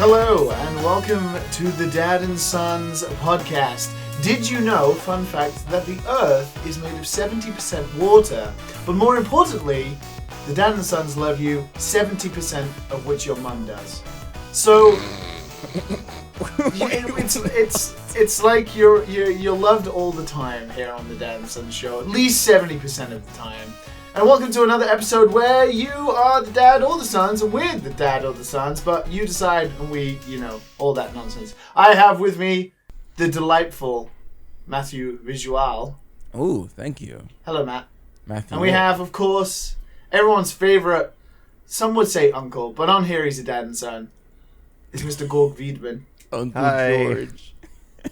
Hello, and welcome to the Dad and Sons podcast. Did you know, fun fact, that the Earth is made of 70% water? But more importantly, the Dad and Sons love you, 70% of which your mum does. So, it's like you're loved all the time here on the Dad and Sons show, at least 70% of the time. And welcome to another episode where you are the dad or the sons, and we're the dad or the sons, but you decide, and we, all that nonsense. I have with me the delightful Matthew Visual. Oh, thank you. Hello, Matt. Matthew. And we have, of course, everyone's favourite, some would say uncle, but on here he's a dad and son. It's Mr. Gorg Wiedman. Uncle Hi. George.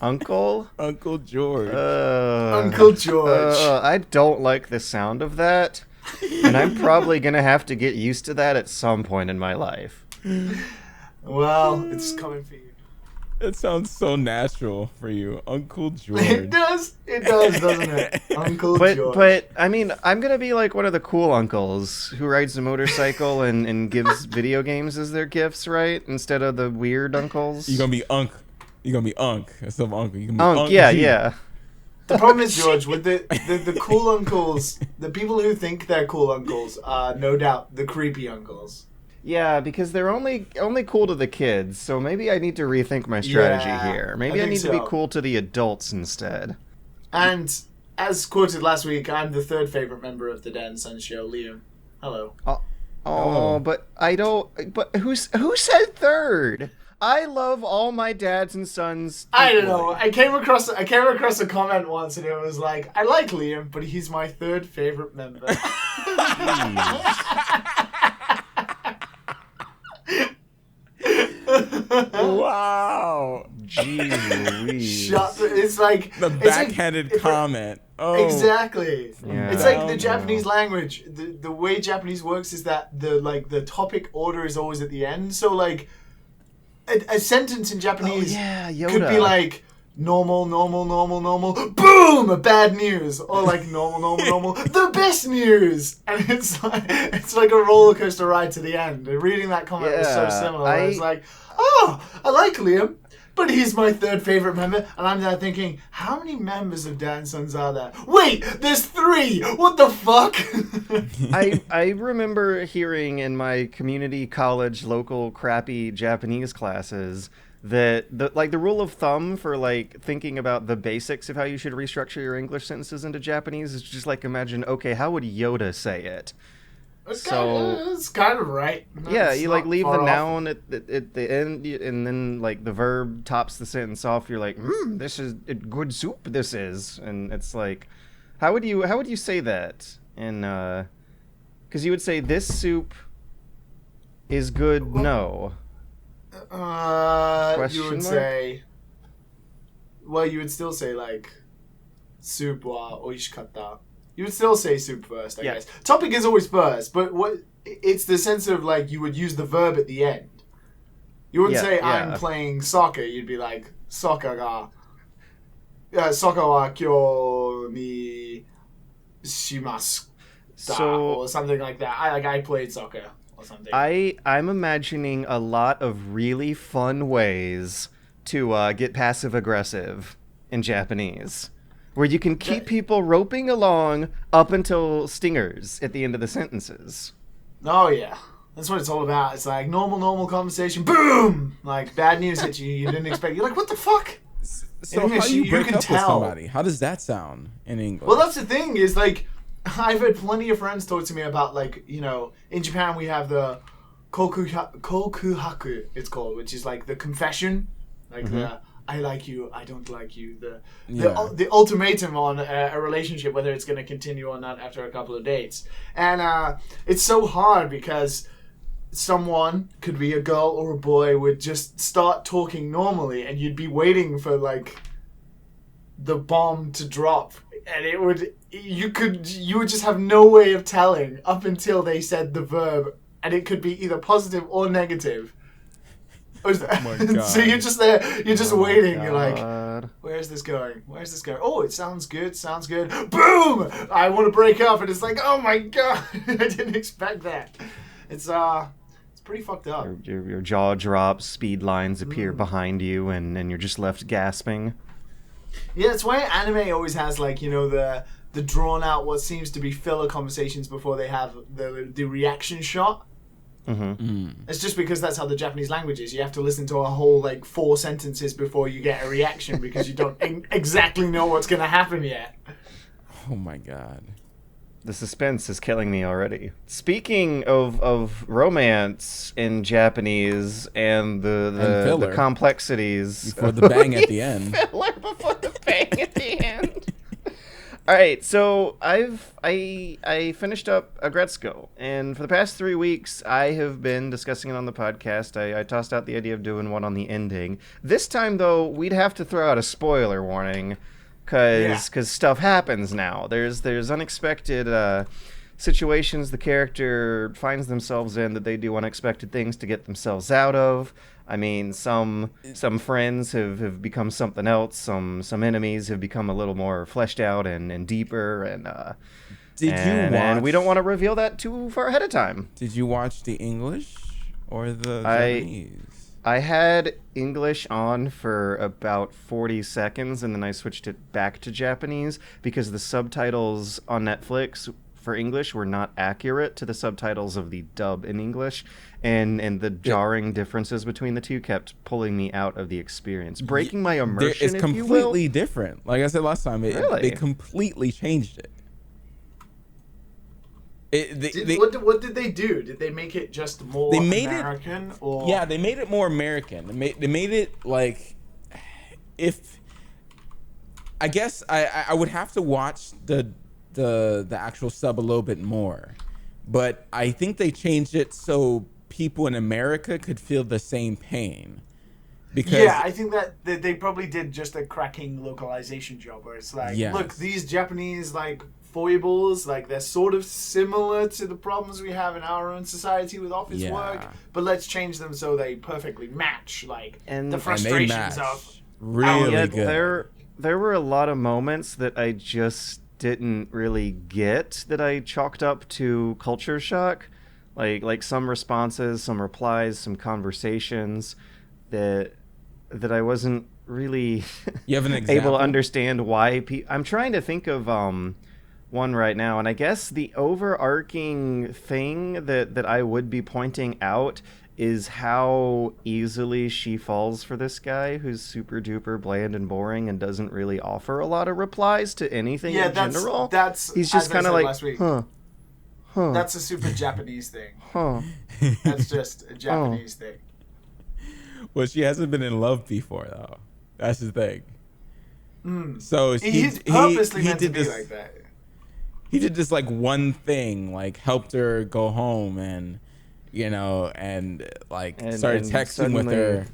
Uncle? Uncle George. Uncle George. I don't like the sound of that, and I'm probably going to have to get used to that at some point in my life. Well, it's coming for you. It sounds so natural for you. Uncle George. It does, doesn't it? Uncle George. But, I mean, I'm going to be like one of the cool uncles who rides a motorcycle and gives video games as their gifts, right? Instead of the weird uncles. You're going to be Unc. You're going to be Unc instead of Uncle. You can be Unc, Unc yeah, G. yeah. The problem is, George, with the cool uncles, the people who think they're cool uncles are no doubt the creepy uncles. Yeah, because they're only cool to the kids, so maybe I need to rethink my strategy here. Maybe I need to be cool to the adults instead. And as quoted last week, I'm the third favorite member of the Dad and Son show, Liam. Hello. Oh, but I don't. But who said third? I love all my dads and sons. I don't know. I came across a comment once, and it was like, I like Liam, but he's my third favorite member. Wow. Jeez Louise. It's like The backhanded comment. Oh. Exactly. Yeah. It's like the Japanese language. The way Japanese works is that the topic order is always at the end. So like a sentence in Japanese Yoda. could be like normal, boom, bad news, or like normal, the best news, and it's like a roller coaster ride to the end. And reading that comment was so similar. I was like, oh, I like Liam, but he's my third favorite member, and I'm now thinking, how many members of Dad and Sons are there? Wait, there's 3. What the fuck? I remember hearing in my community college local crappy Japanese classes that the rule of thumb for like thinking about the basics of how you should restructure your English sentences into Japanese is just like imagine, okay, how would Yoda say it? It's kind of right. Yeah, It's you like not leave the far off. noun at the end, and then like the verb tops the sentence off. You're like, this is a good soup. This is, and it's like, how would you say that? And because you would say this soup is good. No. You would say. Well, you would still say like, soup wa oishikatta. You would still say soup first, I guess. Topic is always first, but it's the sense of like you would use the verb at the end. You wouldn't say I'm playing soccer. You'd be like soccer wa kyou ni shimasu or something like that. I played soccer or something. I'm imagining a lot of really fun ways to get passive aggressive in Japanese. Where you can keep people roping along up until stingers at the end of the sentences. Oh, yeah. That's what it's all about. It's like normal conversation. Boom! Like, bad news hits you. You didn't expect. You're like, what the fuck? So English, how do you break can up tell. with somebody? How does that sound in English? Well, that's the thing is, like, I've had plenty of friends talk to me about, like, in Japan we have the kokuhaku, it's called, which is like the confession. Like, the I like you, I don't like you. The ultimatum on a relationship, whether it's going to continue or not after a couple of dates. And it's so hard because someone, could be a girl or a boy, would just start talking normally and you'd be waiting for, like, the bomb to drop. And you would just have no way of telling up until they said the verb. And it could be either positive or negative. Oh my God. So you're just there, you're just waiting, you're like, where's this going? Oh, it sounds good. Boom! I want to break up, and it's like, oh my God, I didn't expect that. It's pretty fucked up. Your jaw drops, speed lines appear behind you, and you're just left gasping. Yeah, it's why anime always has, like, you know, the drawn out, what seems to be filler conversations before they have the reaction shot. It's just because that's how the Japanese language is. You have to listen to a whole, like, 4 sentences before you get a reaction because you don't exactly know what's going to happen yet. Oh my god. The suspense is killing me already. Speaking of romance in Japanese and the complexities before the bang at the end. Filler before the bang at the end. All right, so I finished up Aggretsuko, and for the past 3 weeks I have been discussing it on the podcast. I tossed out the idea of doing one on the ending. This time though, we'd have to throw out a spoiler warning. Because stuff happens now. There's unexpected situations the character finds themselves in that they do unexpected things to get themselves out of. I mean, some friends have become something else. Some enemies have become a little more fleshed out and deeper. And we don't want to reveal that too far ahead of time. Did you watch the English or the Japanese? I had English on for about 40 seconds, and then I switched it back to Japanese because the subtitles on Netflix for English were not accurate to the subtitles of the dub in English, and the jarring differences between the two kept pulling me out of the experience, breaking my immersion, It's completely different. Like I said last time, they completely changed it. What did they do? Did they make it just more American? Yeah, they made it more American. They made it like, if I guess I would have to watch the actual sub a little bit more, but I think they changed it so people in America could feel the same pain. Because I think that they probably did just a cracking localization job where it's like, look, these Japanese like foibles, like they're sort of similar to the problems we have in our own society with office work, but let's change them so they perfectly match, like, the frustrations of really good. There were a lot of moments that I just didn't really get that I chalked up to culture shock, like some responses, some replies, some conversations that I wasn't really you have an example? able to understand why. I'm trying to think of one right now, and I guess the overarching thing that I would be pointing out is how easily she falls for this guy who's super duper bland and boring and doesn't really offer a lot of replies to anything in general. He's just kind of like, huh. That's a super Japanese thing. That's just a Japanese thing. Well, she hasn't been in love before, though. That's the thing. So he's purposely meant to be like that. He did this like one thing, like helped her go home, and and started texting with her.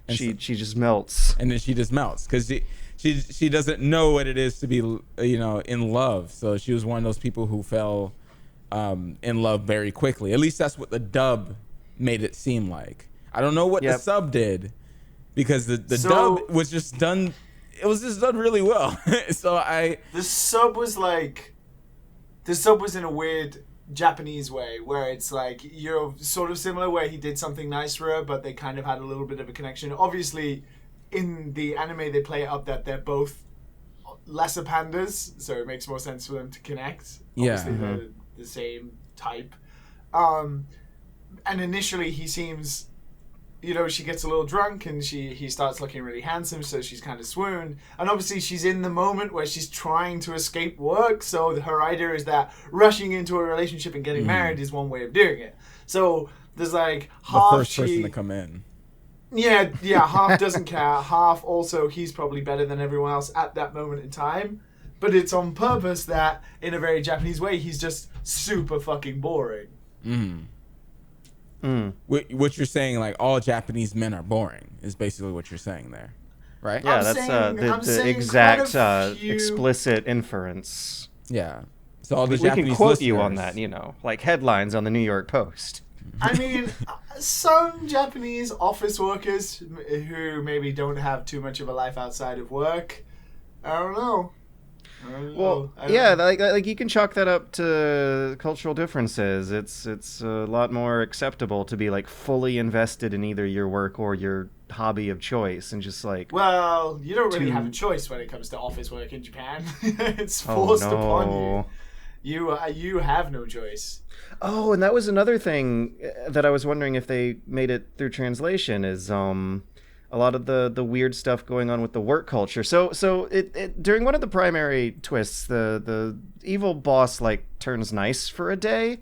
And she just melts, and then she just melts because she doesn't know what it is to be in love. So she was one of those people who fell in love very quickly. At least that's what the dub made it seem like. I don't know what the sub did, because the dub was just done. It was just done really well. The sub was in a weird Japanese way where it's like, you're sort of similar, where he did something nice for her, but they kind of had a little bit of a connection. Obviously, in the anime, they play it up that they're both lesser pandas, so it makes more sense for them to connect. Obviously, they're the same type. And initially, he seems... she gets a little drunk and he starts looking really handsome, so she's kind of swooned. And obviously she's in the moment where she's trying to escape work, so her idea is that rushing into a relationship and getting married is one way of doing it. So there's like half the first person to come in. Yeah, half doesn't care, half also he's probably better than everyone else at that moment in time. But it's on purpose that, in a very Japanese way, he's just super fucking boring. What you're saying, like all Japanese men are boring, is basically what you're saying there, right? Yeah, that's the exact explicit inference. Yeah. So all the we Japanese can quote listeners, you on that, like headlines on the New York Post. I mean, some Japanese office workers who maybe don't have too much of a life outside of work, I don't know. Well, yeah, like you can chalk that up to cultural differences. It's a lot more acceptable to be like fully invested in either your work or your hobby of choice, and just like. Well, you don't really have a choice when it comes to office work in Japan. It's forced upon you. You have no choice. Oh, and that was another thing that I was wondering if they made it through translation is a lot of the weird stuff going on with the work culture. So it during one of the primary twists, the evil boss like turns nice for a day,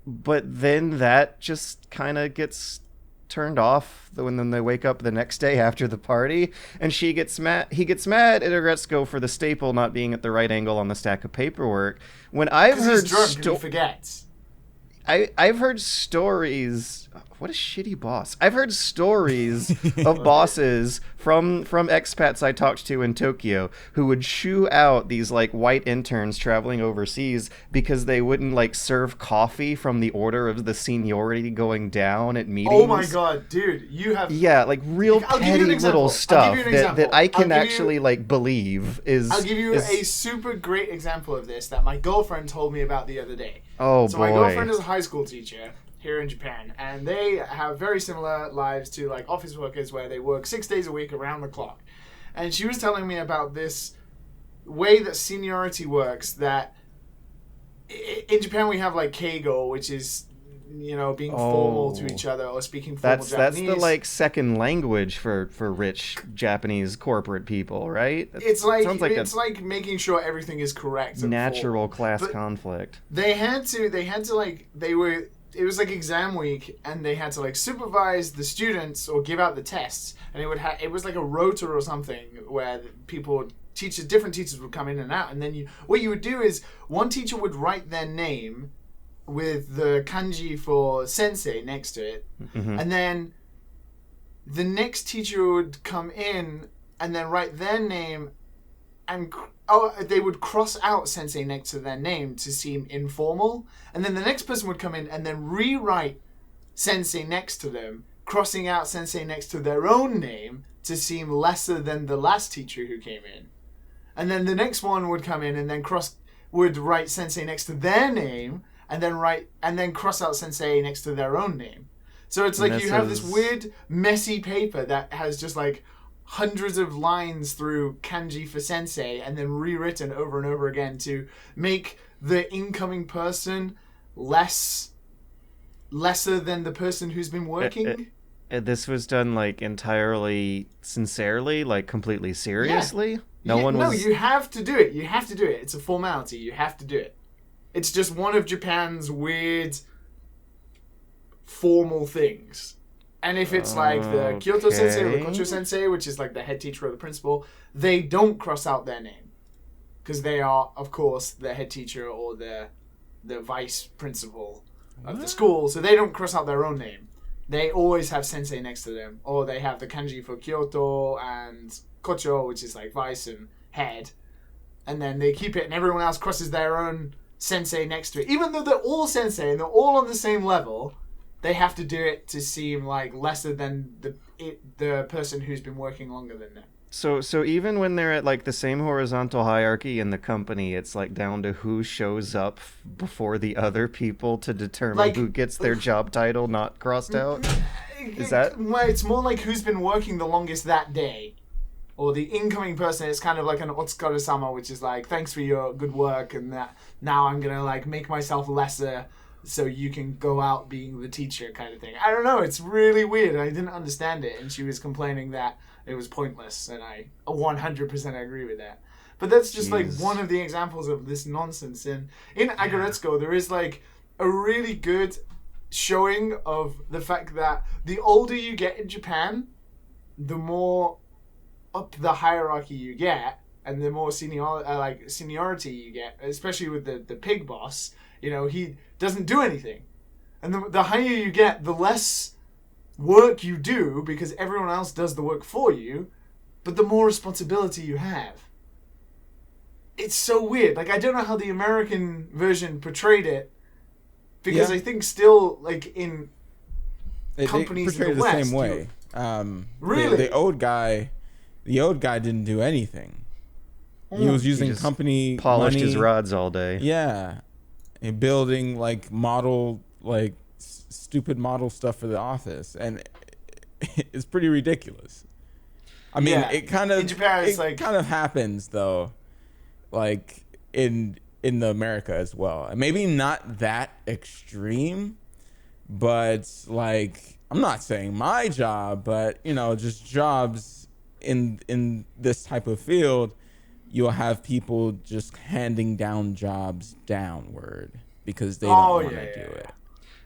but then that just kind of gets turned off when they wake up the next day after the party, and he gets mad at Aggretsuko for the staple not being at the right angle on the stack of paperwork. When I've heard he's drunk and he forgets. I've heard stories. What a shitty boss. I've heard stories of bosses from expats I talked to in Tokyo who would shoo out these like white interns traveling overseas because they wouldn't like serve coffee from the order of the seniority going down at meetings. Oh my god, dude, you have like real petty little stuff that I can actually like believe is. I'll give you a super great example of this that my girlfriend told me about the other day. Oh so boy. My girlfriend is a high school teacher here in Japan, and they have very similar lives to like office workers where they work 6 days a week around the clock. And she was telling me about this way that seniority works, that in Japan we have like keigo, which is, you know, being formal to each other or speaking formal Japanese. That's the like second language for rich Japanese corporate people, right? It's like making sure everything is correct. And natural full. class but conflict. It was like exam week, and they had to like supervise the students or give out the tests, and it was like a rota or something where different teachers would come in and out, and then what you would do is one teacher would write their name with the kanji for sensei next to it, and then the next teacher would come in and then write their name, and they would cross out sensei next to their name to seem informal, and then the next person would come in and then rewrite sensei next to them, crossing out sensei next to their own name to seem lesser than the last teacher who came in, and then the next one would come in and then would write sensei next to their name and then cross out sensei next to their own name. So it's like you have this weird messy paper that has just like hundreds of lines through kanji for sensei and then rewritten over and over again to make the incoming person lesser than the person who's been working. This was done like entirely sincerely, like completely seriously. Yeah. No, you have to do it. It's a formality. You have to do it. It's just one of Japan's weird formal things. And if it's like the Kyoto sensei or the Kocho sensei, which is like the head teacher or the principal, they don't cross out their name. Because they are, of course, the head teacher or the vice principal of the school. So they don't cross out their own name. They always have sensei next to them. Or they have the kanji for Kyoto and Kocho, which is like vice and head. And then they keep it and everyone else crosses their own sensei next to it. Even though they're all sensei and they're all on the same level, they have to do it to seem like lesser than the person who's been working longer than them. So even when they're at like the same horizontal hierarchy in the company, it's like down to who shows up before the other people to determine like, who gets their job title not crossed out. Is that? Well, it's more like who's been working the longest that day. Or the incoming person is kind of like an otsukare-sama, which is like, thanks for your good work, and that now I'm gonna like make myself lesser so you can go out being the teacher kind of thing. I don't know, it's really weird. I didn't understand it, and she was complaining that it was pointless, and I 100% agree with that. But that's just like one of the examples of this nonsense. And in Aggretsuko, there is like a really good showing of the fact that the older you get in Japan, the more up the hierarchy you get, and the more seniority you get, especially with the pig boss. You know, he doesn't do anything. And the higher you get, the less work you do because everyone else does the work for you, but the more responsibility you have. It's so weird. Like, I don't know how the American version portrayed it, because I think still, like, in companies in the West... the same way. Really? The old guy didn't do anything. He was using just company polished money. his rods all day. Yeah, and building like model like stupid model stuff for the office, and it's pretty ridiculous. I mean, it kind of in Japan, it's like kind of happens though, like in the America as well. And maybe not that extreme, but like I'm not saying my job, but you know, just jobs in this type of field, you'll have people just handing down jobs downward because they don't want to do it.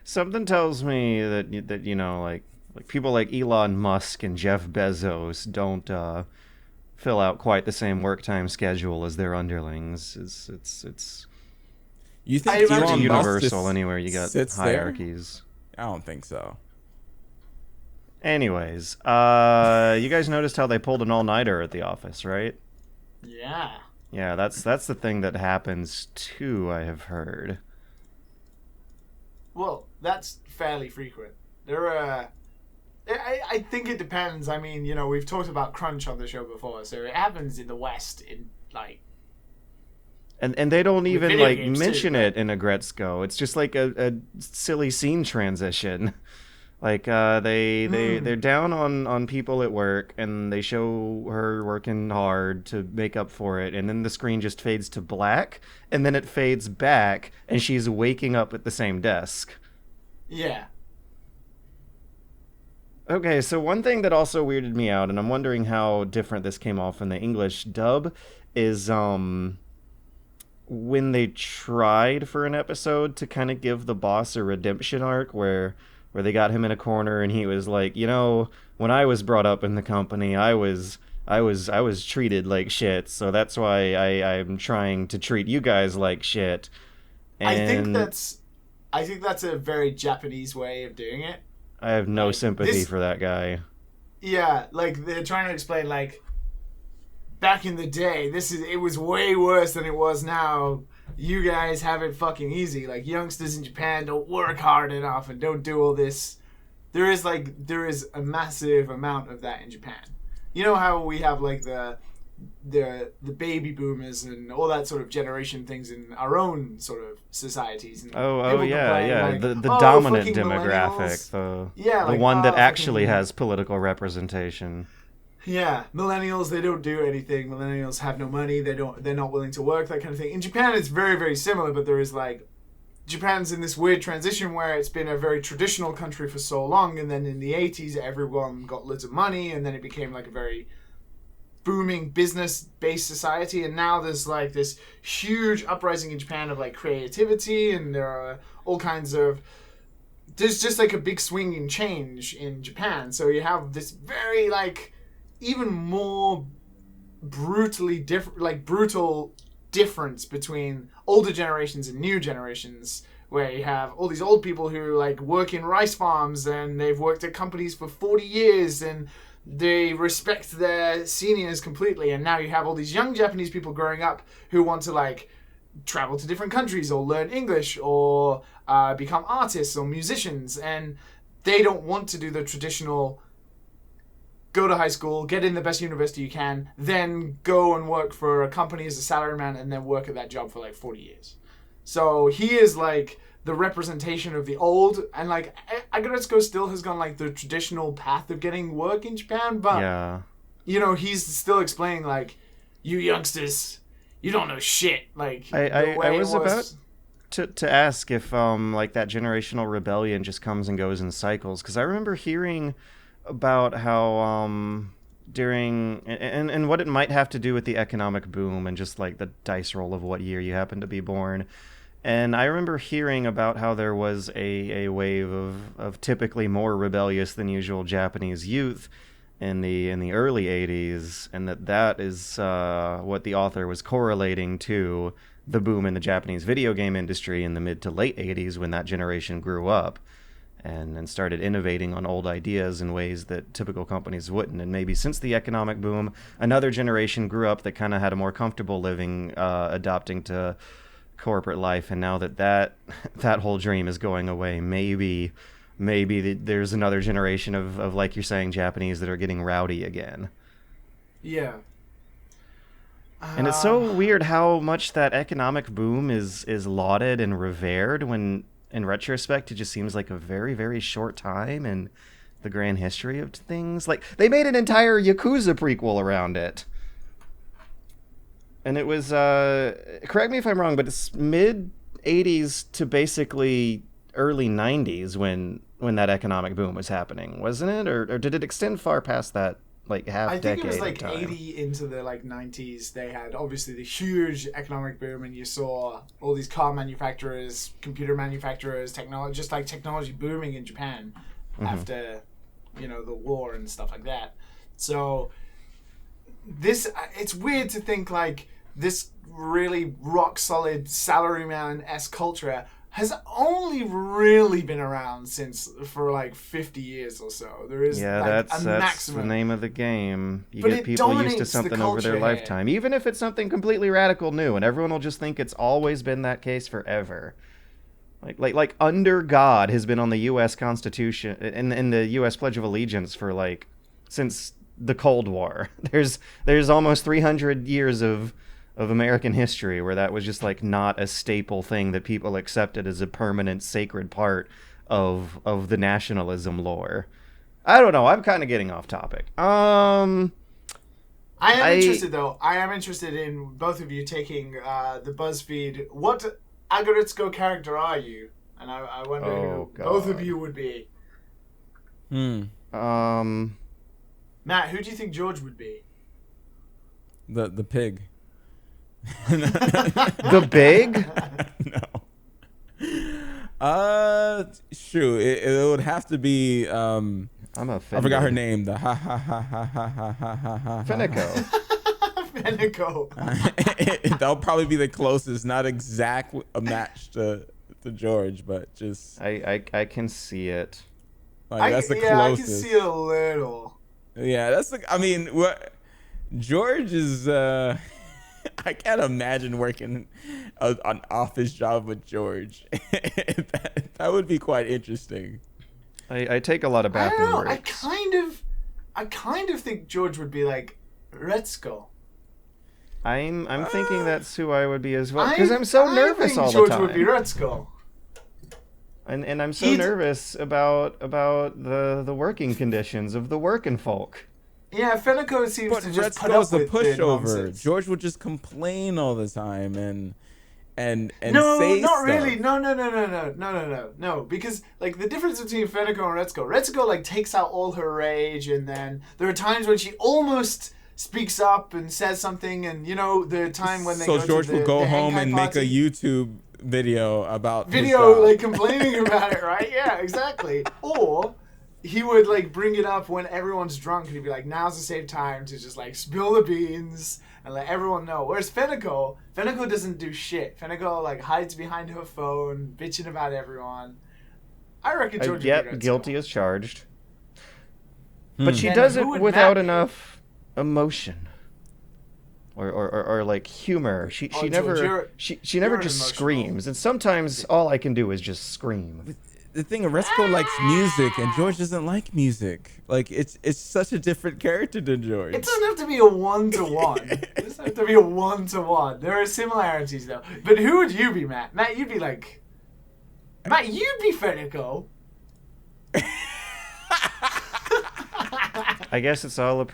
Something tells me that you know, like people like Elon Musk and Jeff Bezos don't fill out quite the same work time schedule as their underlings. It's You think Elon Musk universal anywhere you got hierarchies? There? I don't think so. Anyways, you guys noticed how they pulled an all-nighter at the office, right? Yeah. Yeah, that's the thing that happens too, I have heard. Well, that's fairly frequent. I think it depends. I mean, you know, we've talked about crunch on the show before, so it happens in the West in like. And they don't even like mention too, it in Aggretsuko. It's just like a silly scene transition. Like they're down on people at work, and they show her working hard to make up for it, and then the screen just fades to black, and then it fades back, and she's waking up at the same desk. Yeah. Okay, so one thing that also weirded me out, and I'm wondering how different this came off in the English dub, is when they tried for an episode to kind of give the boss a redemption arc where they got him in a corner and he was like, you know, when I was brought up in the company, I was treated like shit, so that's why I'm trying to treat you guys like shit. And I think that's a very Japanese way of doing it. I have no sympathy for that guy. Yeah, like they're trying to explain like back in the day, it was way worse than it was now. You guys have it fucking easy. Like youngsters in Japan don't work hard enough and don't do all this. There is a massive amount of that in Japan. You know how we have like the baby boomers and all that sort of generation things in our own sort of societies. And yeah. Like, the dominant demographic, the one that actually has political representation. Yeah, millennials, they don't do anything. Millennials have no money. They're not willing to work, that kind of thing. In Japan, it's very, very similar, but there is like, Japan's in this weird transition where it's been a very traditional country for so long, and then in the 80s, everyone got loads of money, and then it became like a very booming business-based society, and now there's like this huge uprising in Japan of like creativity, and there are all kinds of... There's just like a big swinging change in Japan, so you have this very like... even more brutal difference between older generations and new generations, where you have all these old people who like work in rice farms and they've worked at companies for 40 years and they respect their seniors completely, and now you have all these young Japanese people growing up who want to like travel to different countries or learn English or become artists or musicians, and they don't want to do the traditional go to high school, get in the best university you can, then go and work for a company as a salaryman and then work at that job for like 40 years. So he is like the representation of the old, and like Aggretsuko still has gone like the traditional path of getting work in Japan, but yeah, you know, he's still explaining like, you youngsters, you don't know shit. Like I was about to ask if like that generational rebellion just comes and goes in cycles, because I remember hearing about how during and what it might have to do with the economic boom and just like the dice roll of what year you happen to be born. And I remember hearing about how there was a wave of typically more rebellious than usual Japanese youth in the early 80s, and that is what the author was correlating to the boom in the Japanese video game industry in the mid to late 80s, when that generation grew up and started innovating on old ideas in ways that typical companies wouldn't. And maybe since the economic boom, another generation grew up that kind of had a more comfortable living, adopting to corporate life. And now that whole dream is going away, maybe there's another generation of, like you're saying, Japanese that are getting rowdy again. Yeah. And it's so weird how much that economic boom is lauded and revered when, in retrospect, it just seems like a very, very short time in the grand history of things. Like, they made an entire Yakuza prequel around it. And it was, correct me if I'm wrong, but it's mid-'80s to basically early 90s when that economic boom was happening, wasn't it? Or did it extend far past that? Like half decade. I think it was like 80 into the like 90s. They had obviously the huge economic boom, and you saw all these car manufacturers, computer manufacturers, technology booming in Japan after, the war and stuff like that. So it's weird to think like this really rock solid salaryman-esque culture has only really been around for like 50 years or so. There is that's maximum. The name of the game. You get people used to something over their lifetime, even if it's something completely radical new, and everyone will just think it's always been that case forever. Like under God has been on the U.S. Constitution in the U.S. Pledge of Allegiance for like since the Cold War. There's almost 300 years of American history where that was just like not a staple thing that people accepted as a permanent sacred part of the nationalism lore. I don't know. I'm kind of getting off topic. I am interested though. I am interested in both of you taking the BuzzFeed. What Aggretsuko character are you? And I wonder who both of you would be. Matt, who do you think George would be? The pig. The big? No. Shoot, it would have to be. I'm offended. I forgot her name. The ha. Fenico. That'll probably be the closest. Not exact a match to George, but just. I can see it. Like, that's the closest. I can see it a little. Yeah, that's the. I mean, what George is. I can't imagine working an office job with George. that would be quite interesting. I take a lot of bathroom breaks. I kind of think George would be like Retsuko. I'm thinking that's who I would be as well, because I'm so nervous all the time. George would be Retsuko. And I'm so nervous about the working conditions of the working folk. Yeah, Fenico seems to just put up with pushover. Nonsense. George would just complain all the time and say not stuff. Really. No. Because like the difference between Fenico and Retsuko like takes out all her rage, and then there are times when she almost speaks up and says something, and the time when they go George to the, will go the home Henkai and party, make a YouTube video about like complaining about it, right? Yeah, exactly. Or he would like bring it up when everyone's drunk, and he'd be like, now's the safe time to just like spill the beans and let everyone know. Whereas Fenico doesn't do shit. Fenico like hides behind her phone, bitching about everyone. I reckon George would be guilty as charged. But she does it without enough emotion. Or like humor. She never just screams. And sometimes all I can do is just scream. The thing, Aggretsuko likes music, and George doesn't like music. Like it's such a different character than George. It doesn't have to be a 1-to-1. It doesn't have to be a 1-to-1. There are similarities though. But who would you be, Matt? Matt, you'd be Fenico. I guess it's all a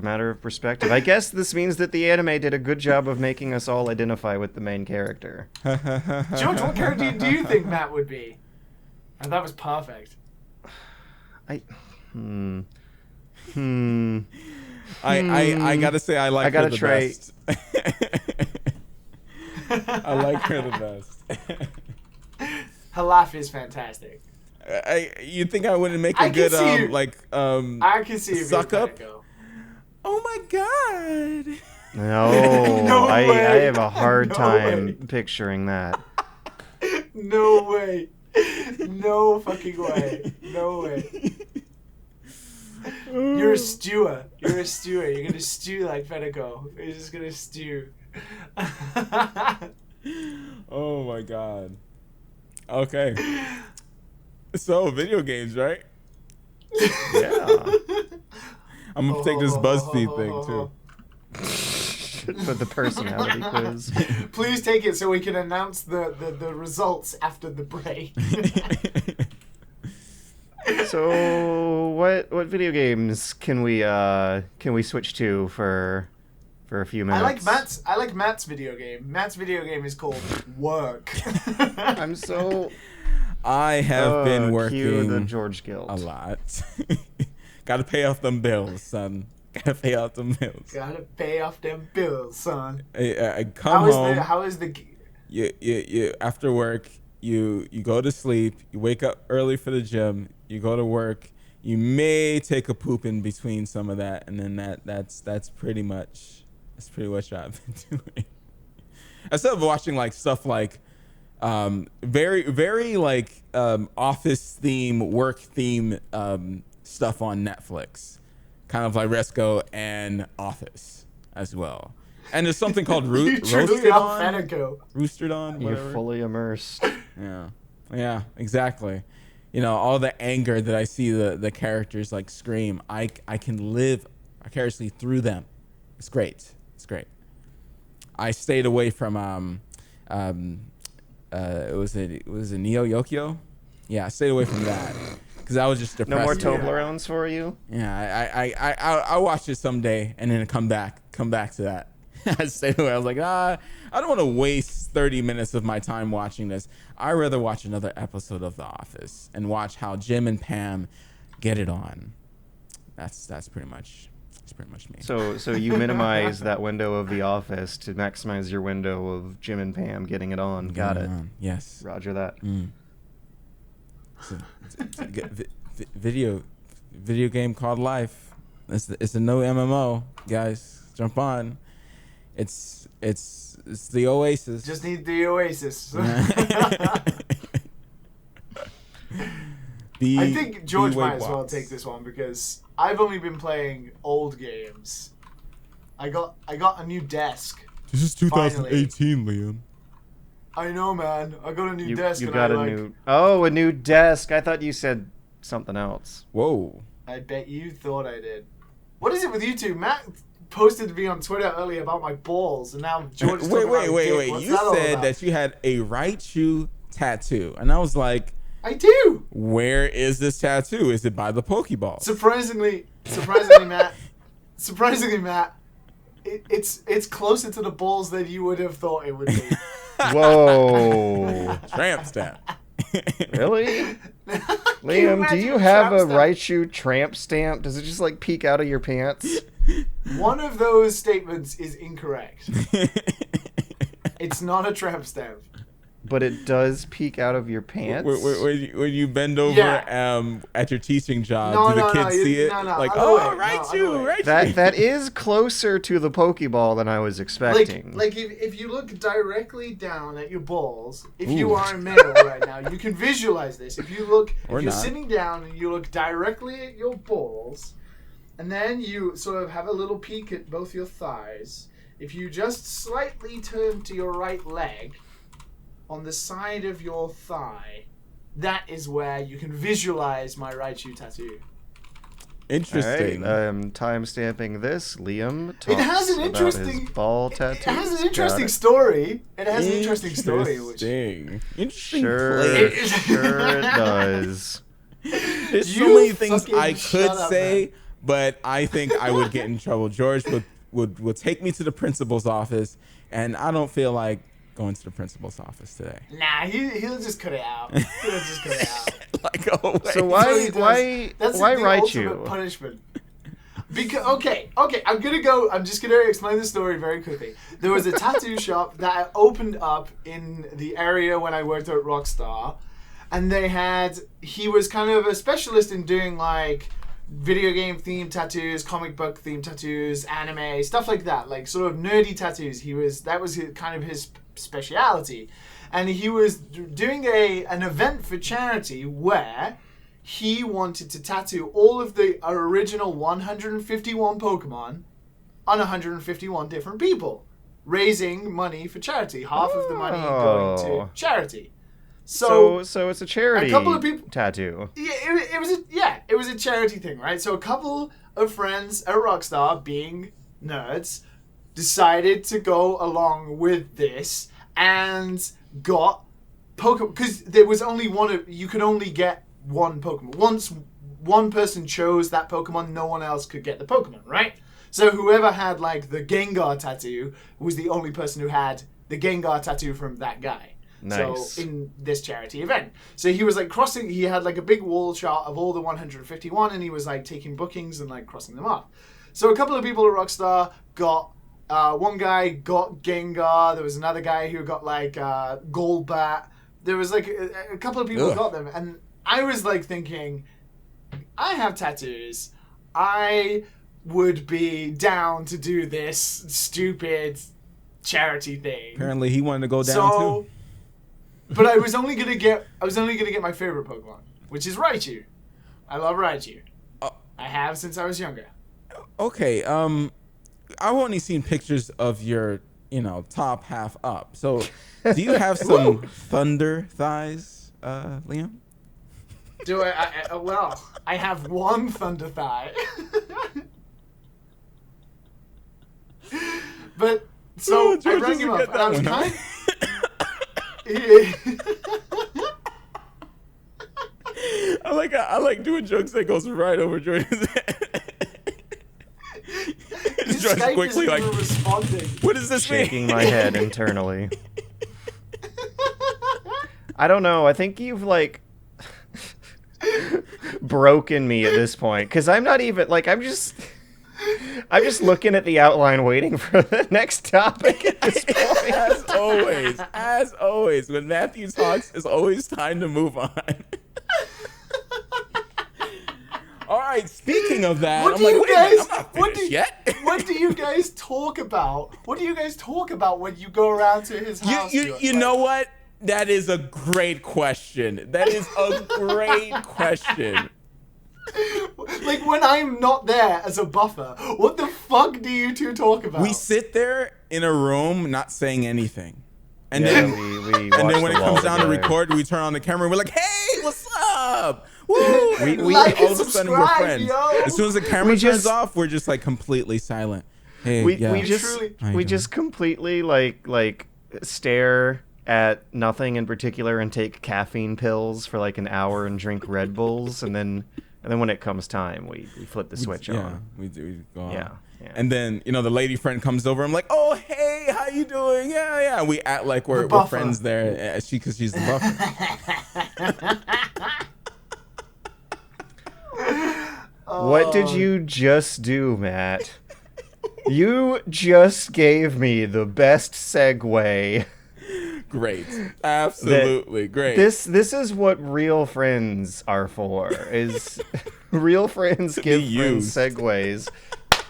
matter of perspective. I guess this means that the anime did a good job of making us all identify with the main character. George, what character do you think Matt would be? And that was perfect. I gotta say I like her the best. I like her the best. Her laugh is fantastic. You think I wouldn't make a good I can see you suck up? Oh my god! No, I have a hard time picturing that. No way. No fucking way. No way. You're a stewer. You're gonna stew like Fenico. You're just gonna stew. Oh my god. Okay. So, video games, right? Yeah. I'm gonna take this BuzzFeed thing too. for the personality quiz. Please take it so we can announce the results after the break. So what video games can we switch to for a few minutes? I like Matt's video game. Matt's video game is called Work. I have been working cue the George Guild a lot. Gotta pay off them bills, son. Gotta pay off them bills. Gotta pay off them bills, son. I come home. How is the? You after work, you go to sleep. You wake up early for the gym. You go to work. You may take a poop in between some of that, and then that's pretty much what I've been doing. Instead of watching like stuff like very very like office theme, work theme stuff on Netflix, kind of like Aggretsuko and Office as well. And there's something called Roosterdon. Roosterdon, You're whatever. fully immersed. Yeah, exactly. You know, all the anger that I see the characters like scream, I can live vicariously through them. It's great. I stayed away from it was a Neo Yokio. Yeah, I stayed away from that because I was just depressed. No more Toblerones for you. Yeah, I'll watch it someday and then come back to that. I stayed away. I was like, I don't want to waste 30 minutes of my time watching this. I'd rather watch another episode of The Office and watch how Jim and Pam get it on. That's pretty much me. So you minimize that window of The Office to maximize your window of Jim and Pam getting it on. Got it. Yes. Roger that. It's a video game called life. It's a no MMO, guys. Jump on. It's the Oasis. Just need the Oasis. I think George might as well take this one because I've only been playing old games. I got a new desk. This is 2018, Liam. I know, man. I got a new desk. You got a new desk. I thought you said something else. Whoa. I bet you thought I did. What is it with you two? Matt posted to me on Twitter earlier about my balls, and now George. Wait. You said that you had a Raichu tattoo, and I was like, I do. Where is this tattoo? Is it by the Pokeball? Surprisingly, Matt, it's closer to the balls than you would have thought it would be. Whoa. Tramp stamp. Really? Liam, do you have a Raichu tramp stamp? Does it just like peek out of your pants? One of those statements is incorrect. It's not a tramp stamp. But it does peek out of your pants? When you bend over at your teaching job, do the kids see it? Like, Raichu. That is closer to the Pokeball than I was expecting. Like if you look directly down at your balls, if you are a male right now, you can visualize this. If you're sitting down and you look directly at your balls, and then you sort of have a little peek at both your thighs, if you just slightly turn to your right leg, on the side of your thigh, that is where you can visualize my Raichu tattoo. Interesting. All right, I'm time-stamping this. Liam talks it has an interesting about his ball tattoo. It has an interesting story. Interesting Sure it does. There's so many things I could say, man. But I think I would get in trouble. George would take me to the principal's office, and I don't feel like going to the principal's office today. Nah, he'll just cut it out. Like, oh, wait. So why write you? Punishment. Because I'm just gonna explain the story very quickly. There was a tattoo shop that opened up in the area when I worked at Rockstar, and he was kind of a specialist in doing like video game themed tattoos, comic book themed tattoos, anime, stuff like that, like sort of nerdy tattoos. That was kind of his speciality, and he was doing an event for charity where he wanted to tattoo all of the original 151 Pokemon on 151 different people, raising money for charity. Half of the money going to charity. So it's a charity. A couple of people tattoo. Yeah, it was a charity thing, right? So a couple of friends at Rockstar, being nerds, decided to go along with this and got Pokemon, because there was only you could only get one Pokemon. Once one person chose that Pokemon, no one else could get the Pokemon, right? So whoever had like the Gengar tattoo was the only person who had the Gengar tattoo from that guy. Nice. So in this charity event. So he was like he had like a big wall chart of all the 151, and he was like taking bookings and like crossing them off. So a couple of people at Rockstar got, one guy got Gengar, there was another guy who got like Golbat. There was like a couple of people got them, and I was like thinking, I have tattoos. I would be down to do this stupid charity thing. Apparently, he wanted to go down too. But I was only gonna get my favorite Pokemon, which is Raichu. I love Raichu. I have since I was younger. Okay. I've only seen pictures of your, top half up. So, do you have some thunder thighs, Liam? Do I? Well, I have one thunder thigh. But so I rang him up, and I was kind. I like doing jokes that goes right over Jordan's head. Skype quickly like responding. What does this mean? Shaking my head internally. I don't know. I think you've like broken me at this point, because I'm not even like I'm just looking at the outline, waiting for the next topic at this point. As always, when Matthew talks, it's always time to move on. All right, speaking of that, I'm not finished yet. What do you guys talk about? What do you guys talk about when you go around to his house? You know what? That is a great question. Like when I'm not there as a buffer, what the fuck do you two talk about? We sit there in a room not saying anything. And yeah, then and then when it comes down to record, we turn on the camera and we're like, "Hey, what's up?" Woo! We like all of a sudden we're friends. Yo. As soon as the camera turns off, we're just like completely silent. Hey, we just completely like stare at nothing in particular and take caffeine pills for like an hour and drink Red Bulls, and then when it comes time, we flip the switch on. Yeah, we do. Go on. Yeah. And then, the lady friend comes over. I'm like, "Oh, hey, how you doing?" Yeah. We act like we're friends there. Because she's the buffer. What did you just do, Matt? You just gave me the best segue. Great. Absolutely great. This is what real friends are for. Is real friends give friends segues.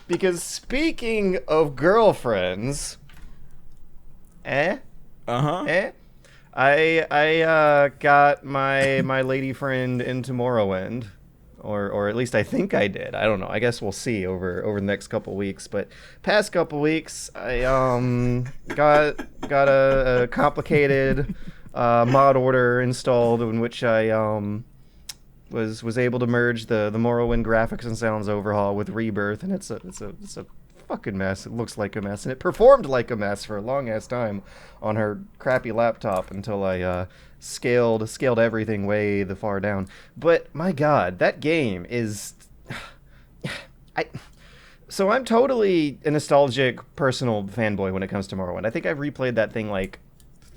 Because speaking of girlfriends, I got my lady friend into Morrowind, or at least I think I did. I don't know. I guess we'll see over the next couple weeks. But past couple weeks, I got a complicated mod order installed in which I was able to merge the Morrowind graphics and sounds overhaul with Rebirth, and it's a fucking mess. It looks like a mess, and it performed like a mess for a long ass time on her crappy laptop until I scaled everything way the far down. But my god, that game is so I'm totally a nostalgic personal fanboy when it comes to Morrowind. I think I've replayed that thing like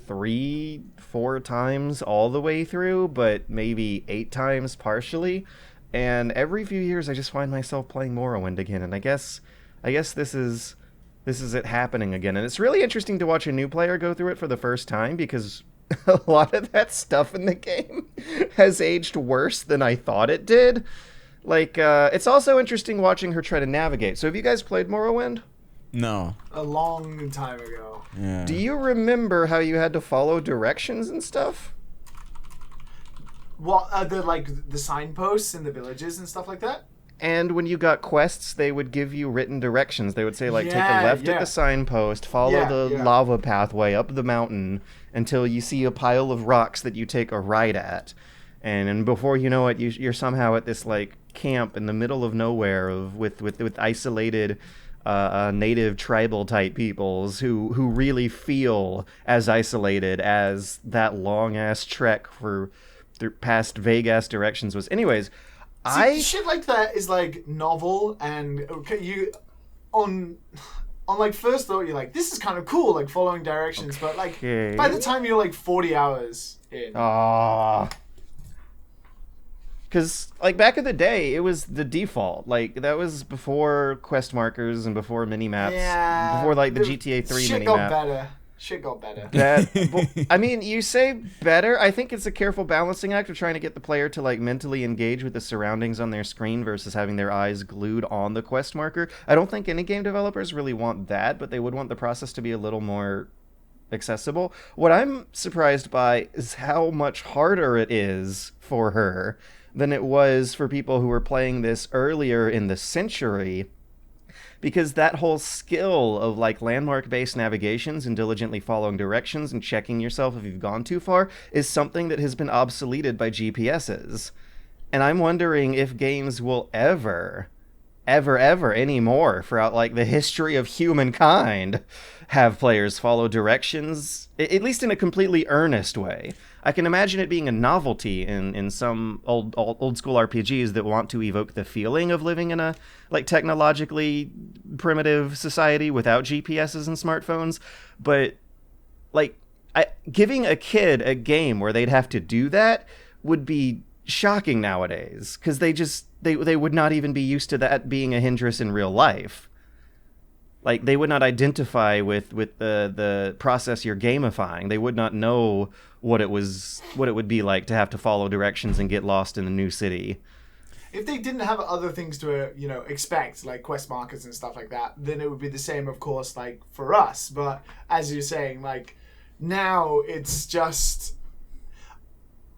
3-4 times all the way through, but maybe 8 times partially. And every few years I just find myself playing Morrowind again, and I guess this is it happening again. And it's really interesting to watch a new player go through it for the first time, because a lot of that stuff in the game has aged worse than I thought it did. Like, it's also interesting watching her try to navigate. So have you guys played Morrowind? No. A long time ago. Yeah. Do you remember how you had to follow directions and stuff? Well, the signposts in the villages and stuff like that? And when you got quests, they would give you written directions. They would say, take a left at the signpost, follow the lava pathway up the mountain until you see a pile of rocks that you take a right at. And before you know it, you're somehow at this, camp in the middle of nowhere with isolated native tribal type peoples who really feel as isolated as that long ass trek for past vague ass directions was. Anyways, shit like that is like novel, and you on like first thought you're like, this is kind of cool, like following directions, but like by the time you're like 40 hours in. Because, like, back in the day, it was the default. Like, that was before quest markers and before mini-maps. Yeah. Before, like, the GTA 3 mini-map. Shit got better. I mean, you say better. I think it's a careful balancing act of trying to get the player to, like, mentally engage with the surroundings on their screen versus having their eyes glued on the quest marker. I don't think any game developers really want that, but they would want the process to be a little more accessible. What I'm surprised by is how much harder it is for her than it was for people who were playing this earlier in the century, because that whole skill of like landmark-based navigations and diligently following directions and checking yourself if you've gone too far is something that has been obsoleted by GPSs. And I'm wondering if games will ever anymore throughout like the history of humankind have players follow directions, at least in a completely earnest way. I can imagine it being a novelty in some old school RPGs that want to evoke the feeling of living in a like technologically primitive society without GPSs and smartphones, but like giving a kid a game where they'd have to do that would be shocking nowadays, because they would not even be used to that being a hindrance in real life. Like, they would not identify with the process you're gamifying. They would not know what it would be like to have to follow directions and get lost in a new city. If they didn't have other things to, expect, like quest markers and stuff like that, then it would be the same, of course, like, for us. But, as you're saying, like, now it's just...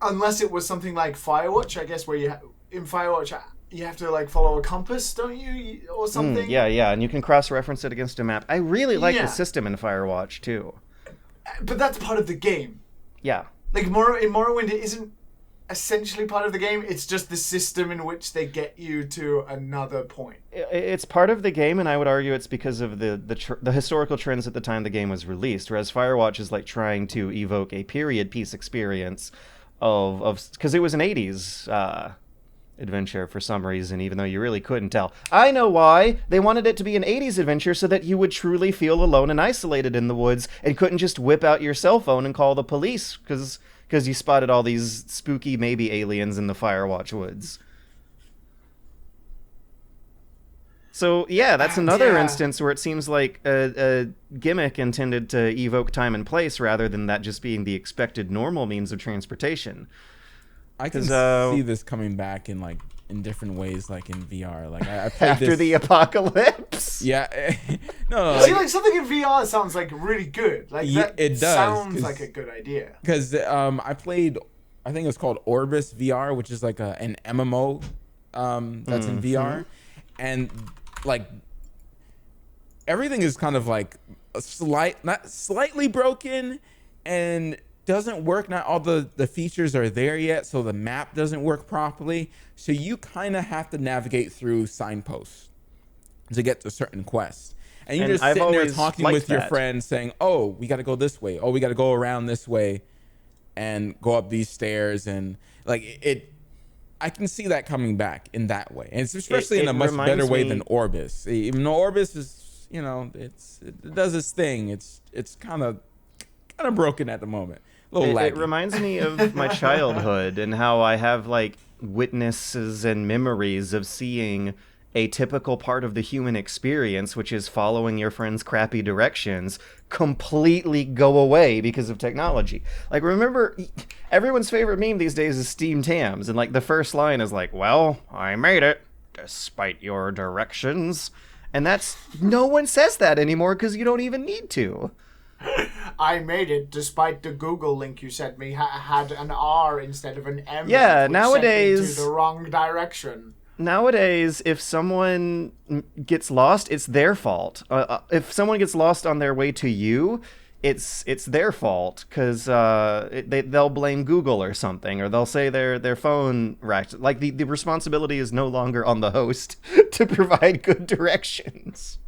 Unless it was something like Firewatch, I guess, where in Firewatch... You have to, like, follow a compass, don't you? Or something? Yeah, and you can cross-reference it against a map. I really like the system in Firewatch, too. But that's part of the game. Yeah. Like, in Morrowind, it isn't essentially part of the game. It's just the system in which they get you to another point. It's part of the game, and I would argue it's because of the historical trends at the time the game was released, whereas Firewatch is, like, trying to evoke a period piece experience of... Because it was an 80s... adventure for some reason, even though you really couldn't tell. I know why. They wanted it to be an 80s adventure so that you would truly feel alone and isolated in the woods and couldn't just whip out your cell phone and call the police because you spotted all these spooky maybe aliens in the Firewatch woods. So, yeah, that's another instance where it seems like a gimmick intended to evoke time and place rather than that just being the expected normal means of transportation. I can see this coming back in different ways, like in VR. Like I played after the apocalypse. Yeah, no. See, like something in VR sounds like really good. Like it does. Sounds like a good idea. Because I played, I think it was called Orbis VR, which is like an MMO that's in VR, and like everything is kind of like not slightly broken and doesn't work. Not all the features are there yet, so the map doesn't work properly. So you kind of have to navigate through signposts to get to certain quests. And you're just sitting there talking with your friends saying, oh, we got to go this way. Oh, we got to go around this way and go up these stairs. And like it, I can see that coming back in that way. And it's especially in a much better way than Orbis. Even though Orbis is, it does its thing. It's kind of broken at the moment. It reminds me of my childhood and how I have like witnesses and memories of seeing a typical part of the human experience, which is following your friend's crappy directions, completely go away because of technology. Like, remember, everyone's favorite meme these days is Steam Tams, and like the first line is like, well, I made it despite your directions. And no one says that anymore because you don't even need to. I made it despite the Google link you sent me had an R instead of an M. Yeah, nowadays sent me to the wrong direction. Nowadays, if someone gets lost, it's their fault. If someone gets lost on their way to you, it's their fault because they'll blame Google or something, or they'll say their phone racked. Like the responsibility is no longer on the host to provide good directions.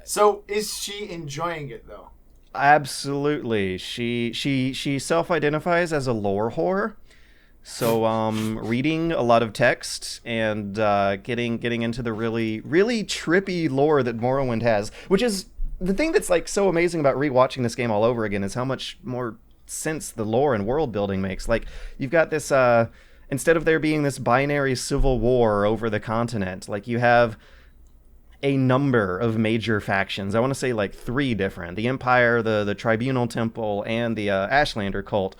So is she enjoying it though? Absolutely. She self-identifies as a lore whore. So reading a lot of text and getting into the really really trippy lore that Morrowind has, which is the thing that's like so amazing about rewatching this game all over again, is how much more sense the lore and world building makes. Like you've got this instead of there being this binary civil war over the continent, like you have a number of major factions. I want to say like 3 different: the Empire, the Tribunal Temple, and the Ashlander cult.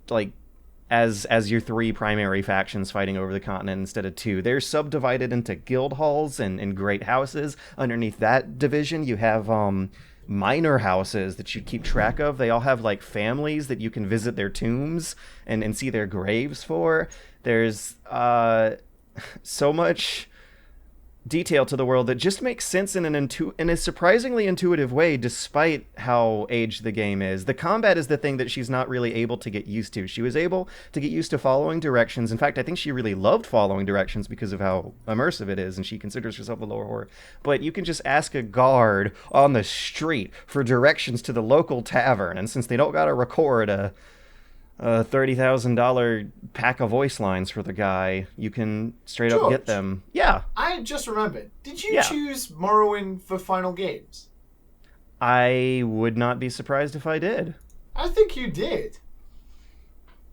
Like as your 3 primary factions fighting over the continent instead of 2. They're subdivided into guild halls and great houses. Underneath that division, you have minor houses that you keep track of. They all have like families that you can visit their tombs and see their graves for. There's so much detail to the world that just makes sense in a surprisingly intuitive way, despite how aged the game is. The combat is the thing that she's not really able to get used to. She was able to get used to following directions. In fact, I think she really loved following directions because of how immersive it is, and she considers herself a lore whore. But you can just ask a guard on the street for directions to the local tavern, and since they don't gotta record a $30,000 pack of voice lines for the guy, you can straight up get them. Yeah. I just remembered. Did you choose Morrowind for Final Games? I would not be surprised if I did. I think you did.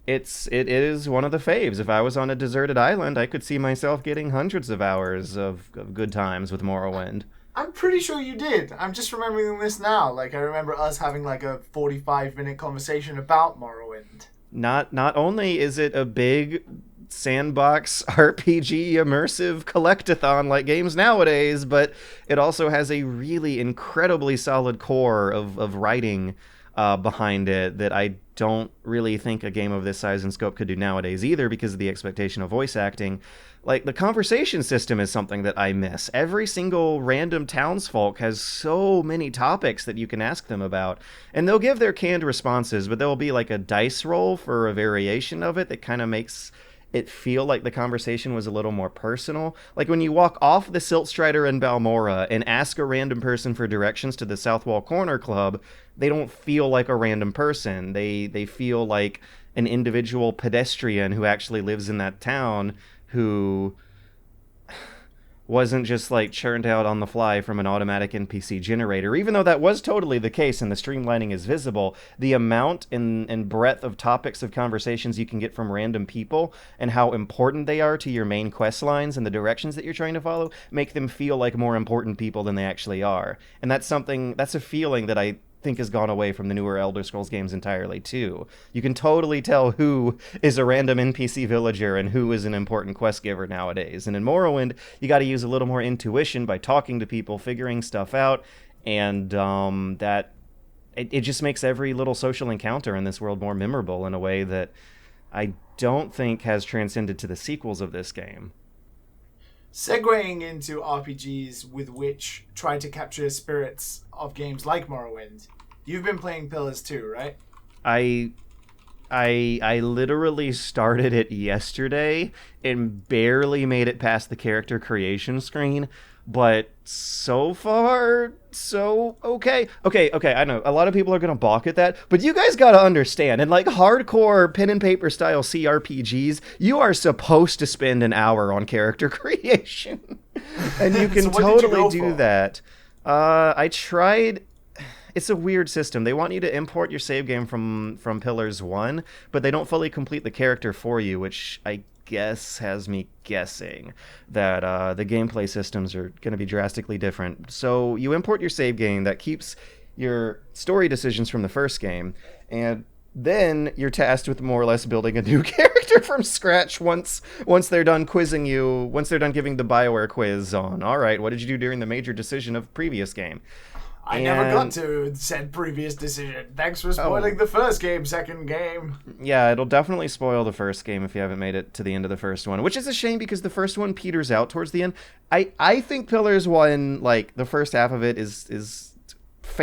It is one of the faves. If I was on a deserted island, I could see myself getting hundreds of hours of good times with Morrowind. I'm pretty sure you did. I'm just remembering this now. Like, I remember us having like a 45-minute conversation about Morrowind. Not only is it a big sandbox RPG immersive collectathon like games nowadays, but it also has a really incredibly solid core of writing behind it that I don't really think a game of this size and scope could do nowadays either, because of the expectation of voice acting. Like, the conversation system is something that I miss. Every single random townsfolk has so many topics that you can ask them about, and they'll give their canned responses, but there'll be like a dice roll for a variation of it that kind of makes it feel like the conversation was a little more personal. Like when you walk off the Siltstrider in Balmora and ask a random person for directions to the Southwall Corner Club, they don't feel like a random person. They feel like an individual pedestrian who actually lives in that town, who wasn't just like churned out on the fly from an automatic NPC generator. Even though that was totally the case and the streamlining is visible, the amount and breadth of topics of conversations you can get from random people and how important they are to your main quest lines and the directions that you're trying to follow make them feel like more important people than they actually are. And that's a feeling that I think has gone away from the newer Elder Scrolls games entirely too. You can totally tell who is a random NPC villager and who is an important quest giver nowadays. And in Morrowind, you got to use a little more intuition by talking to people, figuring stuff out, and that it just makes every little social encounter in this world more memorable in a way that I don't think has transcended to the sequels of this game. Segueing into RPGs with which try to capture spirits of games like Morrowind, you've been playing Pillars 2, right? I literally started it yesterday and barely made it past the character creation screen, but so far, so okay. Okay, I know a lot of people are gonna balk at that, but you guys gotta understand, in like hardcore pen and paper style CRPGs, you are supposed to spend an hour on character creation, and you can totally do that. I tried. It's a weird system. They want you to import your save game from Pillars 1, but they don't fully complete the character for you, which I guess has me guessing that the gameplay systems are going to be drastically different. So you import your save game that keeps your story decisions from the first game, and then you're tasked with more or less building a new character from scratch once they're done quizzing you, once they're done giving the BioWare quiz on, all right, what did you do during the major decision of previous game? I never got to said previous decision. Thanks for spoiling the first game, second game. Yeah, it'll definitely spoil the first game if you haven't made it to the end of the first one, which is a shame because the first one peters out towards the end. I think Pillars 1, like, the first half of it is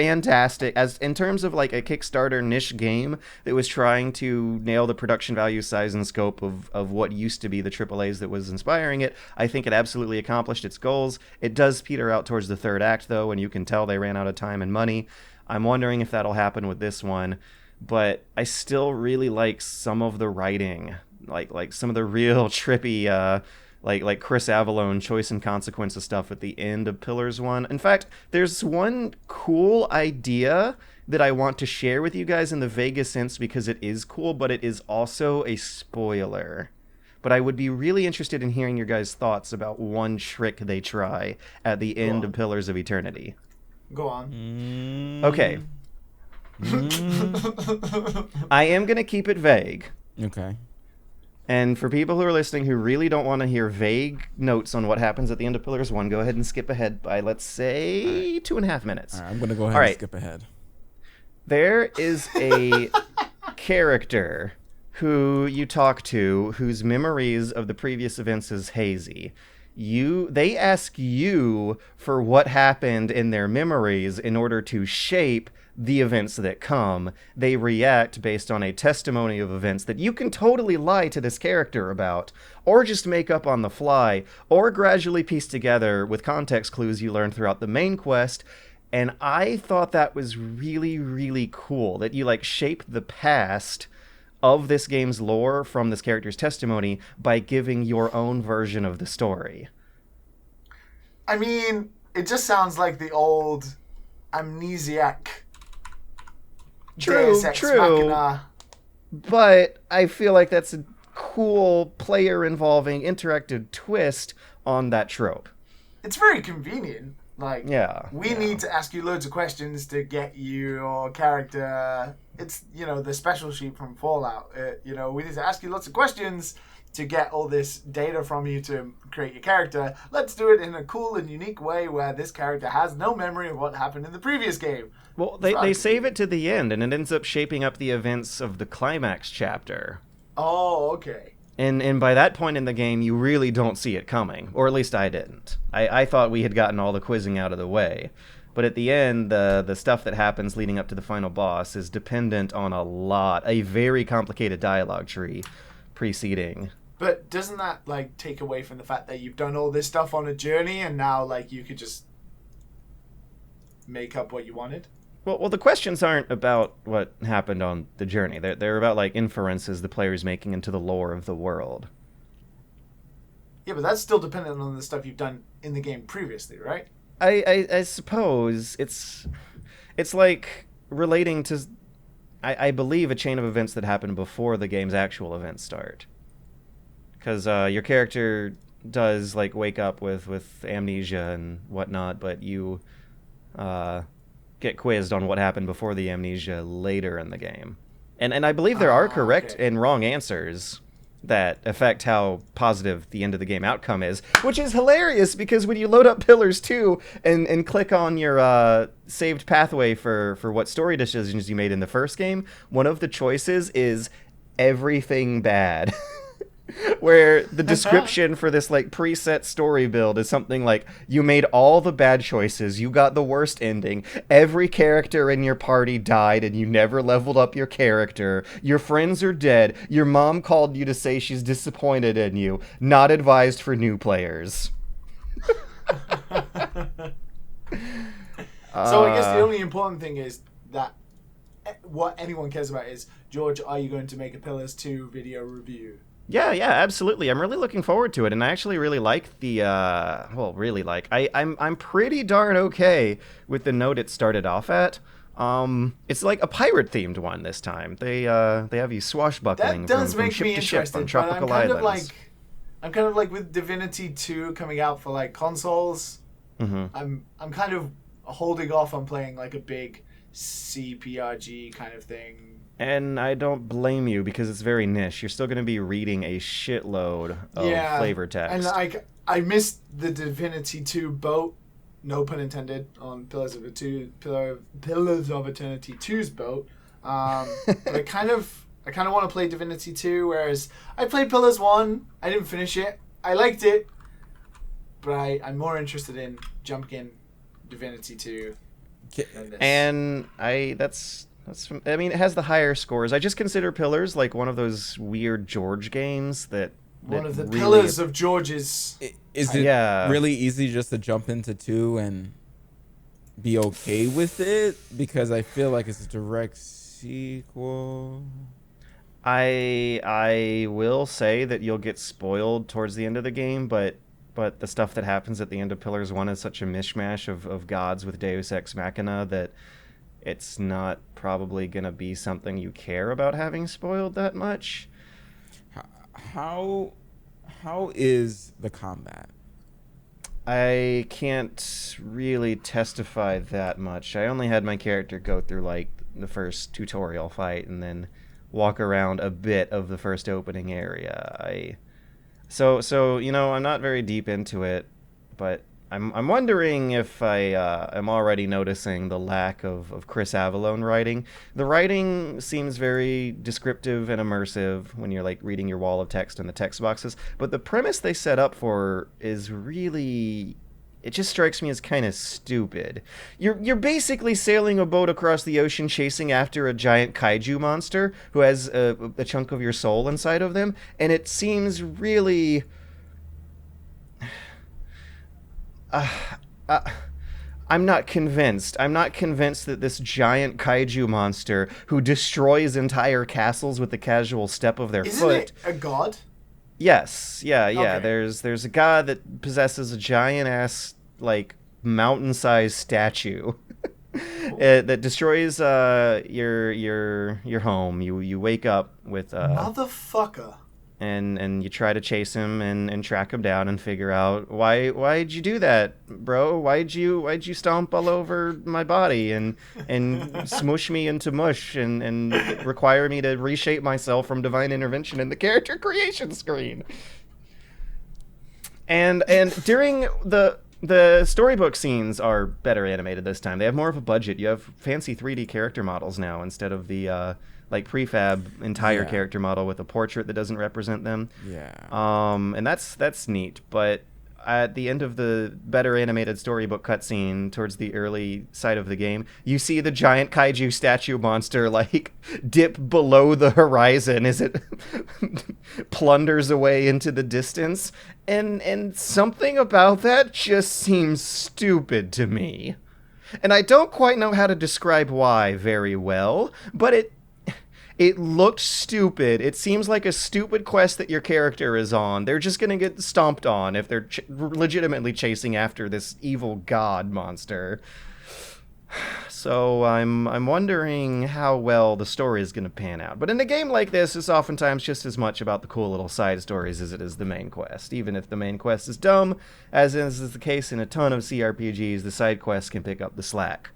fantastic as in terms of like a Kickstarter niche game that was trying to nail the production value, size, and scope of what used to be the AAAs that was inspiring it. I think it absolutely accomplished its goals. It does peter out towards the third act, though, and you can tell they ran out of time and money. I'm wondering if that'll happen with this one, but I still really like some of the writing, like some of the real trippy like Chris Avallone choice and consequences stuff at the end of Pillars 1. In fact, there's one cool idea that I want to share with you guys in the vaguest sense because it is cool, but it is also a spoiler. But I would be really interested in hearing your guys' thoughts about one trick they try at the end of Pillars of Eternity. Go on. Okay. I am going to keep it vague. Okay. And for people who are listening who really don't want to hear vague notes on what happens at the end of Pillars 1, go ahead and skip ahead by, let's say, 2.5 minutes. All right, I'm going to go ahead and skip ahead. There is a character who you talk to whose memories of the previous events is hazy. They ask you for what happened in their memories in order to shape the events that come. They react based on a testimony of events that you can totally lie to this character about, or just make up on the fly, or gradually piece together with context clues you learn throughout the main quest. And I thought that was really, really cool, that you shape the past of this game's lore from this character's testimony by giving your own version of the story. I mean, it just sounds like the old amnesiac. True. But I feel like that's a cool player-involving interactive twist on that trope. It's very convenient. We need to ask you loads of questions to get your character. It's, the special sheet from Fallout. We need to ask you lots of questions to get all this data from you to create your character. Let's do it in a cool and unique way where this character has no memory of what happened in the previous game. Well, they save it to the end, and it ends up shaping up the events of the climax chapter. Oh, okay. And by that point in the game, you really don't see it coming. Or at least I didn't. I thought we had gotten all the quizzing out of the way. But at the end, the stuff that happens leading up to the final boss is dependent on a very complicated dialogue tree preceding. But doesn't that, take away from the fact that you've done all this stuff on a journey and now, you could just make up what you wanted? Well, the questions aren't about what happened on the journey. They're about, inferences the player's making into the lore of the world. Yeah, but that's still dependent on the stuff you've done in the game previously, right? I suppose it's like relating to, I believe, a chain of events that happen before the game's actual events start. Because your character does, wake up with amnesia and whatnot, but you get quizzed on what happened before the amnesia later in the game. And I believe there are correct and wrong answers that affect how positive the end of the game outcome is, which is hilarious because when you load up Pillars 2 and click on your saved pathway for what story decisions you made in the first game, one of the choices is everything bad. Where the description for this preset story build is something like, you made all the bad choices, you got the worst ending, every character in your party died and you never leveled up your character, your friends are dead, your mom called you to say she's disappointed in you, not advised for new players. So I guess the only important thing is that what anyone cares about is, George, are you going to make a Pillars 2 video review? Yeah, absolutely. I'm really looking forward to it, and I actually really like the, I'm pretty darn okay with the note it started off at. It's like a pirate-themed one this time. They have you swashbuckling from ship to ship on tropical islands. I'm kind of like with Divinity 2 coming out for consoles. Mm-hmm. I'm kind of holding off on playing a big CPRG kind of thing. And I don't blame you because it's very niche. You're still going to be reading a shitload of flavor text. And I missed the Divinity 2 boat, no pun intended, on Pillars of Eternity 2's boat. But I kind of want to play Divinity 2, whereas I played Pillars 1. I didn't finish it. I liked it, but I'm more interested in jumping in Divinity 2. And I mean, it has the higher scores. I just consider Pillars like one of those weird George games that one of the really pillars of George's. Is it really easy just to jump into 2 and be okay with it? Because I feel like it's a direct sequel. I will say that you'll get spoiled towards the end of the game, but the stuff that happens at the end of Pillars 1 is such a mishmash of gods with Deus Ex Machina that it's not probably going to be something you care about having spoiled that much. How is the combat? I can't really testify that much. I only had my character go through like the first tutorial fight and then walk around a bit of the first opening area. So you know, I'm not very deep into it, but I'm wondering if I am already noticing the lack of Chris Avellone writing. The writing seems very descriptive and immersive when you're like reading your wall of text in the text boxes, but the premise they set up for is really, it just strikes me as kind of stupid. You're basically sailing a boat across the ocean chasing after a giant kaiju monster who has a chunk of your soul inside of them, and it seems really I'm not convinced. I'm not convinced that this giant kaiju monster who destroys entire castles with the casual step of their foot. Isn't it a god? Yes. Yeah. Okay. There's a god that possesses a giant ass like mountain-sized statue that destroys your home. You wake up with motherfucker. And you try to chase him and track him down and figure out why'd you do that, bro? Why'd you stomp all over my body and smush me into mush and require me to reshape myself from divine intervention in the character creation screen? And during the storybook scenes are better animated this time. They have more of a budget. You have fancy 3D character models now instead of the like prefab entire character model with a portrait that doesn't represent them. Yeah. And that's neat. But at the end of the better animated storybook cutscene towards the early side of the game, you see the giant kaiju statue monster like dip below the horizon as it plunders away into the distance. And something about that just seems stupid to me. And I don't quite know how to describe why very well, but it looked stupid. It seems like a stupid quest that your character is on. They're just going to get stomped on if they're legitimately chasing after this evil god monster. So I'm wondering how well the story is going to pan out. But in a game like this, it's oftentimes just as much about the cool little side stories as it is the main quest. Even if the main quest is dumb, as is the case in a ton of CRPGs, the side quests can pick up the slack.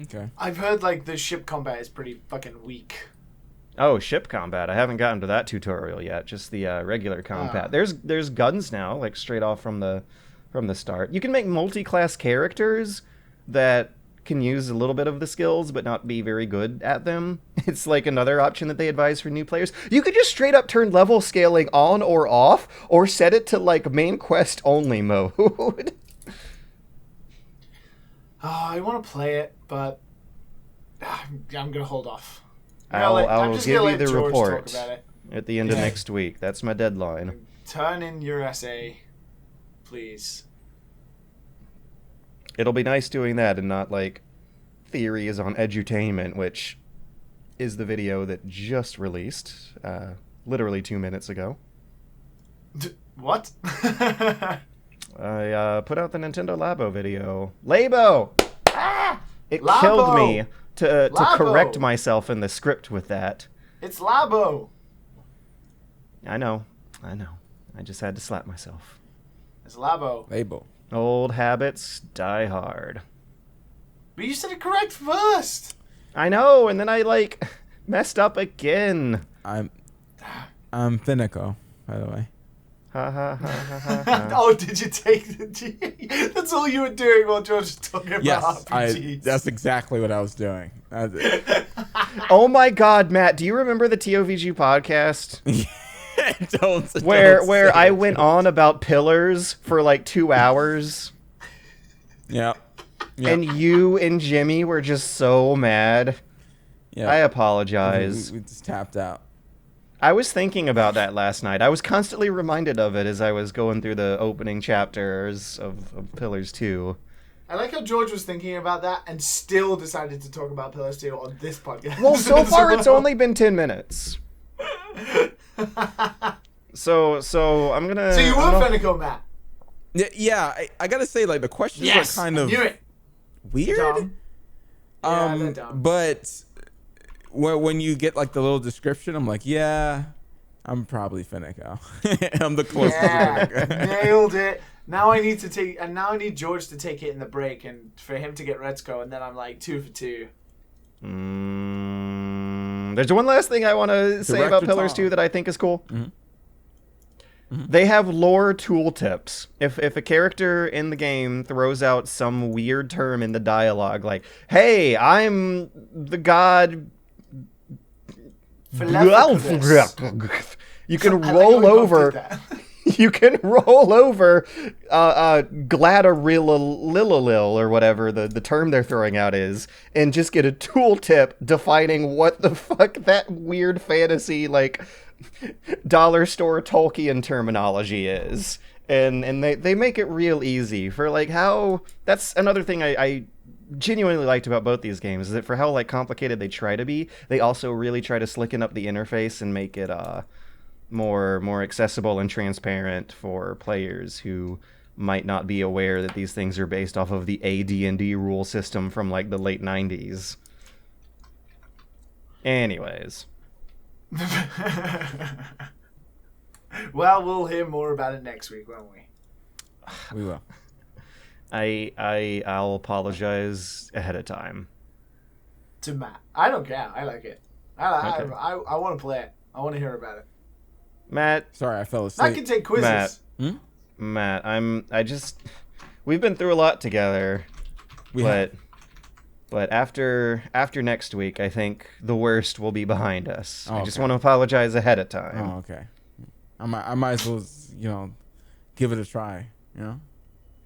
Okay. I've heard like the ship combat is pretty fucking weak. Oh, ship combat. I haven't gotten to that tutorial yet. Just the regular combat. There's guns now, like straight off from the start. You can make multi-class characters that can use a little bit of the skills but not be very good at them. It's like another option that they advise for new players. You could just straight up turn level scaling on or off, or set it to like main quest only mode. I want to play it, but I'm going to hold off. I'll give you the George report talk about it. at the end of next week. That's my deadline. Turn in your essay, please. It'll be nice doing that and not like Theories on Edutainment, which is the video that just released literally 2 minutes ago. What? I put out the Nintendo Labo video. Labo! Ah! It Labo! killed me to Labo! correct myself in the script with that. It's Labo. I know. I just had to slap myself. It's Labo. Labo. Old habits die hard. But you said it correct first. I know, and then I like messed up again. I'm Finico, by the way. Ha ha ha ha ha ha. Oh, did you take the G? That's all you were doing while George was talking about Yes, RPGs. that's exactly what I was doing. Oh my God, Matt! Do you remember the TOVG podcast where I went on about Pillars for like 2 hours? Yeah. and you and Jimmy were just so mad. Yeah. I apologize. We just tapped out. I was thinking about that last night. I was constantly reminded of it as I was going through the opening chapters of Pillars 2. I like how George was thinking about that and still decided to talk about Pillars 2 on this podcast. Well, so far it's only been 10 minutes. So I'm gonna... So you were Fenico, Matt? Yeah, I gotta say, like, the questions Yes, are kind of weird. Dumb. Yeah, they're dumb. But when you get, like, the little description, I'm like, yeah, I'm probably Fenico. I'm the closest to Fenico. Nailed it. Now I need George to take it in the break and for him to get Retsuko, and then I'm like 2 for 2. There's one last thing I want to say about Pillars 2 that I think is cool. Mm-hmm. Mm-hmm. They have lore tooltips. If a character in the game throws out some weird term in the dialogue, like, "Hey, I'm the god," you can roll over. You can roll over Gladarillilil or whatever the term they're throwing out is, and just get a tooltip defining what the fuck that weird fantasy, like, dollar store Tolkien terminology is. And they make it real easy for, like, how... That's another thing I genuinely liked about both these games, is that for how, like, complicated they try to be, they also really try to slicken up the interface and make it... more accessible and transparent for players who might not be aware that these things are based off of the AD&D rule system from, like, the late 90s. Anyways. Well, we'll hear more about it next week, won't we? We will. I'll apologize ahead of time. To Matt. I don't care. I like it. I want to play it. I want to hear about it. Matt. Sorry, I fell asleep. I can take quizzes. Matt, we've been through a lot together. But after next week, I think the worst will be behind us. Oh, I just want to apologize ahead of time. Oh, okay. I might as well, give it a try,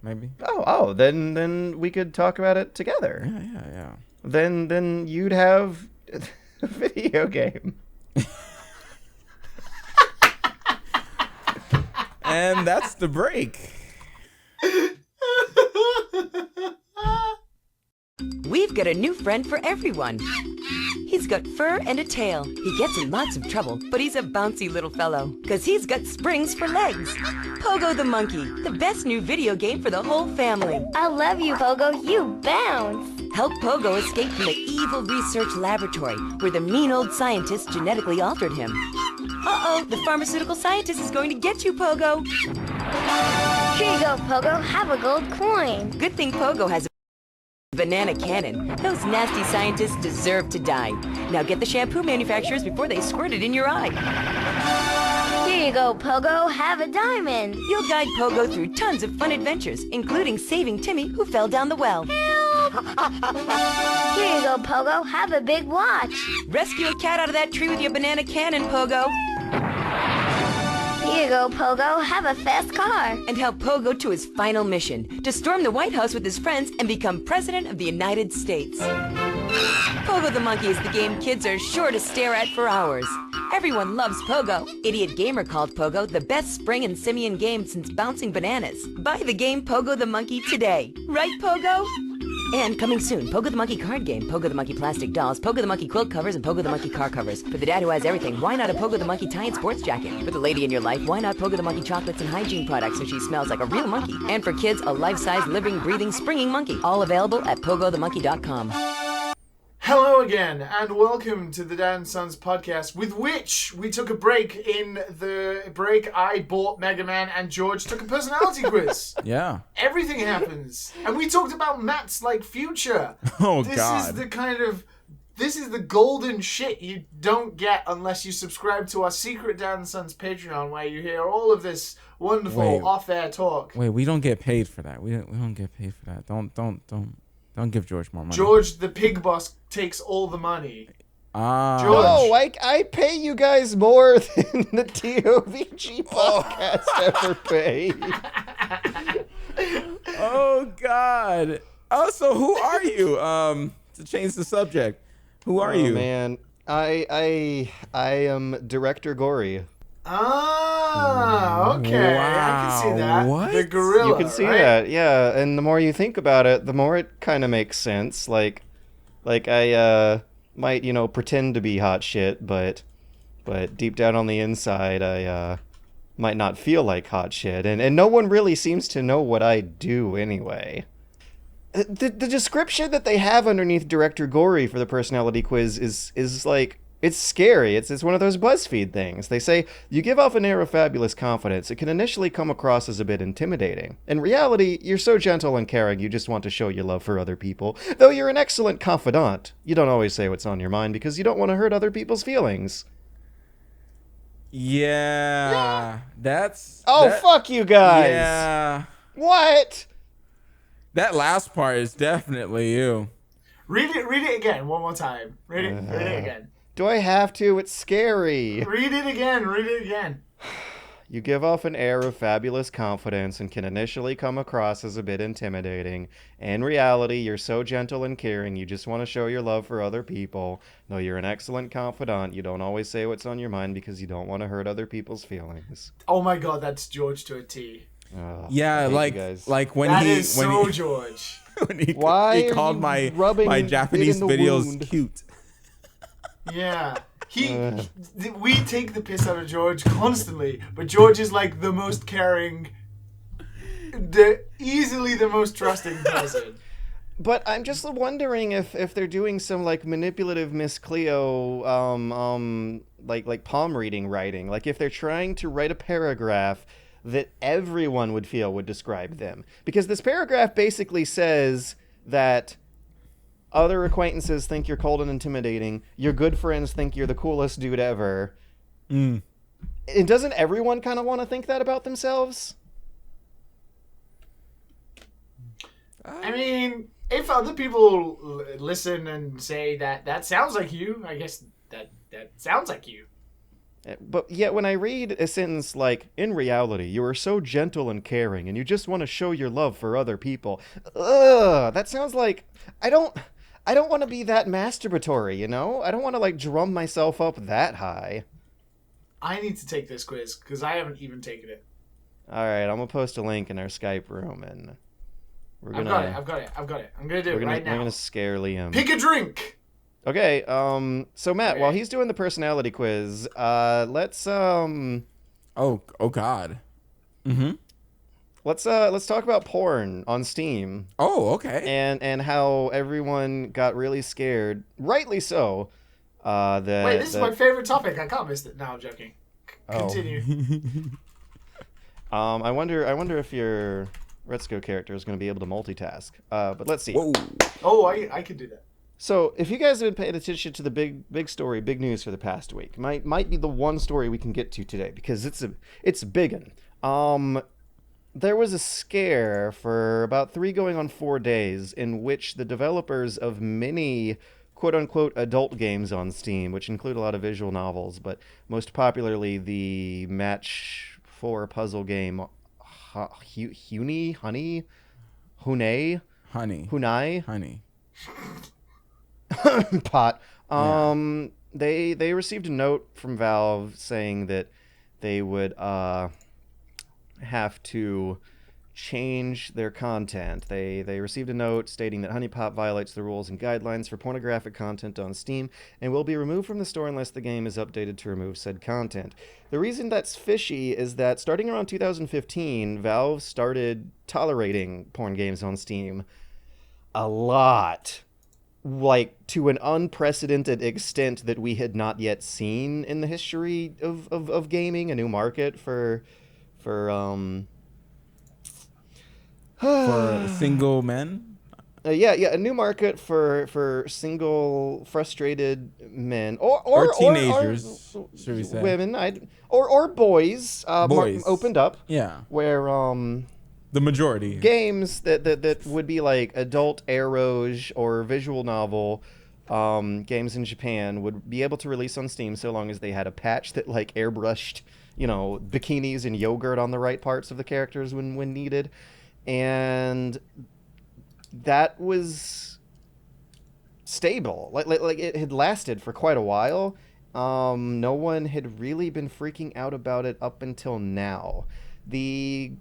maybe. Oh, then we could talk about it together. Yeah. Then you'd have a video game. And that's the break. We've got a new friend for everyone. He's got fur and a tail. He gets in lots of trouble, but he's a bouncy little fellow, 'cause he's got springs for legs. Pogo the Monkey, the best new video game for the whole family. I love you, Pogo. You bounce. Help Pogo escape from the evil research laboratory where the mean old scientist genetically altered him. Uh-oh, the pharmaceutical scientist is going to get you, Pogo. Here you go, Pogo. Have a gold coin. Good thing Pogo has a banana cannon. Those nasty scientists deserve to die. Now get the shampoo manufacturers before they squirt it in your eye. Here you go, Pogo. Have a diamond. You'll guide Pogo through tons of fun adventures, including saving Timmy, who fell down the well. Help! Here you go, Pogo. Have a big watch. Rescue a cat out of that tree with your banana cannon, Pogo. Here you go, Pogo. Have a fast car. And help Pogo to his final mission, to storm the White House with his friends and become President of the United States. Pogo the Monkey is the game kids are sure to stare at for hours. Everyone loves Pogo. Idiot Gamer called Pogo the best spring and simian game since bouncing bananas. Buy the game Pogo the Monkey today. Right, Pogo? And coming soon, Pogo the Monkey card game, Pogo the Monkey plastic dolls, Pogo the Monkey quilt covers, and Pogo the Monkey car covers. For the dad who has everything, why not a Pogo the Monkey tie and sports jacket? For the lady in your life, why not Pogo the Monkey chocolates and hygiene products so she smells like a real monkey? And for kids, a life-size, living, breathing, springing monkey. All available at pogothemonkey.com. Hello again, and welcome to the Dan Sons podcast, with which we took a break. In the break, I bought Mega Man, and George took a personality quiz. Yeah. Everything happens. And we talked about Matt's, future. Oh, this God. This is the golden shit you don't get unless you subscribe to our secret Dan Sons Patreon, where you hear all of this wonderful off-air talk. Wait, we don't get paid for that. We don't get paid for that. Don't give George more money. George, the pig boss, takes all the money. Ah. George. No, I pay you guys more than the TOVG podcast ever paid. Oh, God. Oh, so who are you? To change the subject, who are you? Man, I am Director Gory. Ah, okay. I can see that. What? The gorilla. You can see right? that, yeah. And the more you think about it, the more it kind of makes sense. Like I might, pretend to be hot shit, but deep down on the inside, I might not feel like hot shit. And no one really seems to know what I do anyway. The description that they have underneath Director Gory for the personality quiz is like, it's scary. It's one of those Buzzfeed things. They say, you give off an air of fabulous confidence. It can initially come across as a bit intimidating. In reality, you're so gentle and caring, you just want to show your love for other people. Though you're an excellent confidant, you don't always say what's on your mind because you don't want to hurt other people's feelings. Yeah. That's... Fuck you guys! Yeah. What? That last part is definitely you. Read it again one more time. Read it again. Do I have to? It's scary. Read it again. You give off an air of fabulous confidence and can initially come across as a bit intimidating. In reality, you're so gentle and caring, you just want to show your love for other people. Though you're an excellent confidant, you don't always say what's on your mind because you don't want to hurt other people's feelings. Oh my god, that's George to a T. Yeah, like when that he is when so he, George. when he, Why he are called you my rubbing Japanese it in the videos wound? cute. Yeah. We take the piss out of George constantly, but George is like the most caring, easily the most trusting person. But I'm just wondering if they're doing some like manipulative Miss Cleo like palm reading writing. Like if they're trying to write a paragraph that everyone would feel would describe them. Because this paragraph basically says that other acquaintances think you're cold and intimidating. Your good friends think you're the coolest dude ever. And doesn't everyone kind of want to think that about themselves? I mean, if other people listen and say that sounds like you, I guess that sounds like you. But yet when I read a sentence like, in reality, you are so gentle and caring, and you just want to show your love for other people. That sounds like, I don't want to be that masturbatory, you know? I don't want to like drum myself up that high. I need to take this quiz, because I haven't even taken it. Alright, I'm going to post a link in our Skype room, and we're going to... I've got it. I'm going to do it right now. We're going to scare Liam. Pick a drink! Okay, so Matt, Okay. while he's doing the personality quiz, let's Oh God. Mm-hmm. Let's talk about porn on Steam. Oh, okay. And how everyone got really scared, rightly so. Wait, this is my favorite topic. I can't miss it. No, I'm joking. Continue. I wonder if your Aggretsuko character is going to be able to multitask. But let's see. Whoa. Oh, I could do that. So, if you guys have been paying attention to the big story, big news for the past week, might be the one story we can get to today because it's a big one. There was a scare for about 3 going on 4 days in which the developers of many quote-unquote adult games on Steam, which include a lot of visual novels, but most popularly the Match 4 puzzle game Hunai. Pot. They received a note from Valve saying that they would have to change their content. They received a note stating that Honey Pot violates the rules and guidelines for pornographic content on Steam and will be removed from the store unless the game is updated to remove said content. The reason that's fishy is that starting around 2015, Valve started tolerating porn games on Steam a lot. Like, to an unprecedented extent that we had not yet seen in the history of gaming, a new market for single men? Yeah, a new market for single frustrated men Or teenagers, should we say? Women, or boys. Boys Opened up. Yeah. Where the majority games that would be like adult eroge or visual novel games in Japan would be able to release on Steam so long as they had a patch that like airbrushed, bikinis and yogurt on the right parts of the characters when needed. And that was stable. Like it had lasted for quite a while. No one had really been freaking out about it up until now. The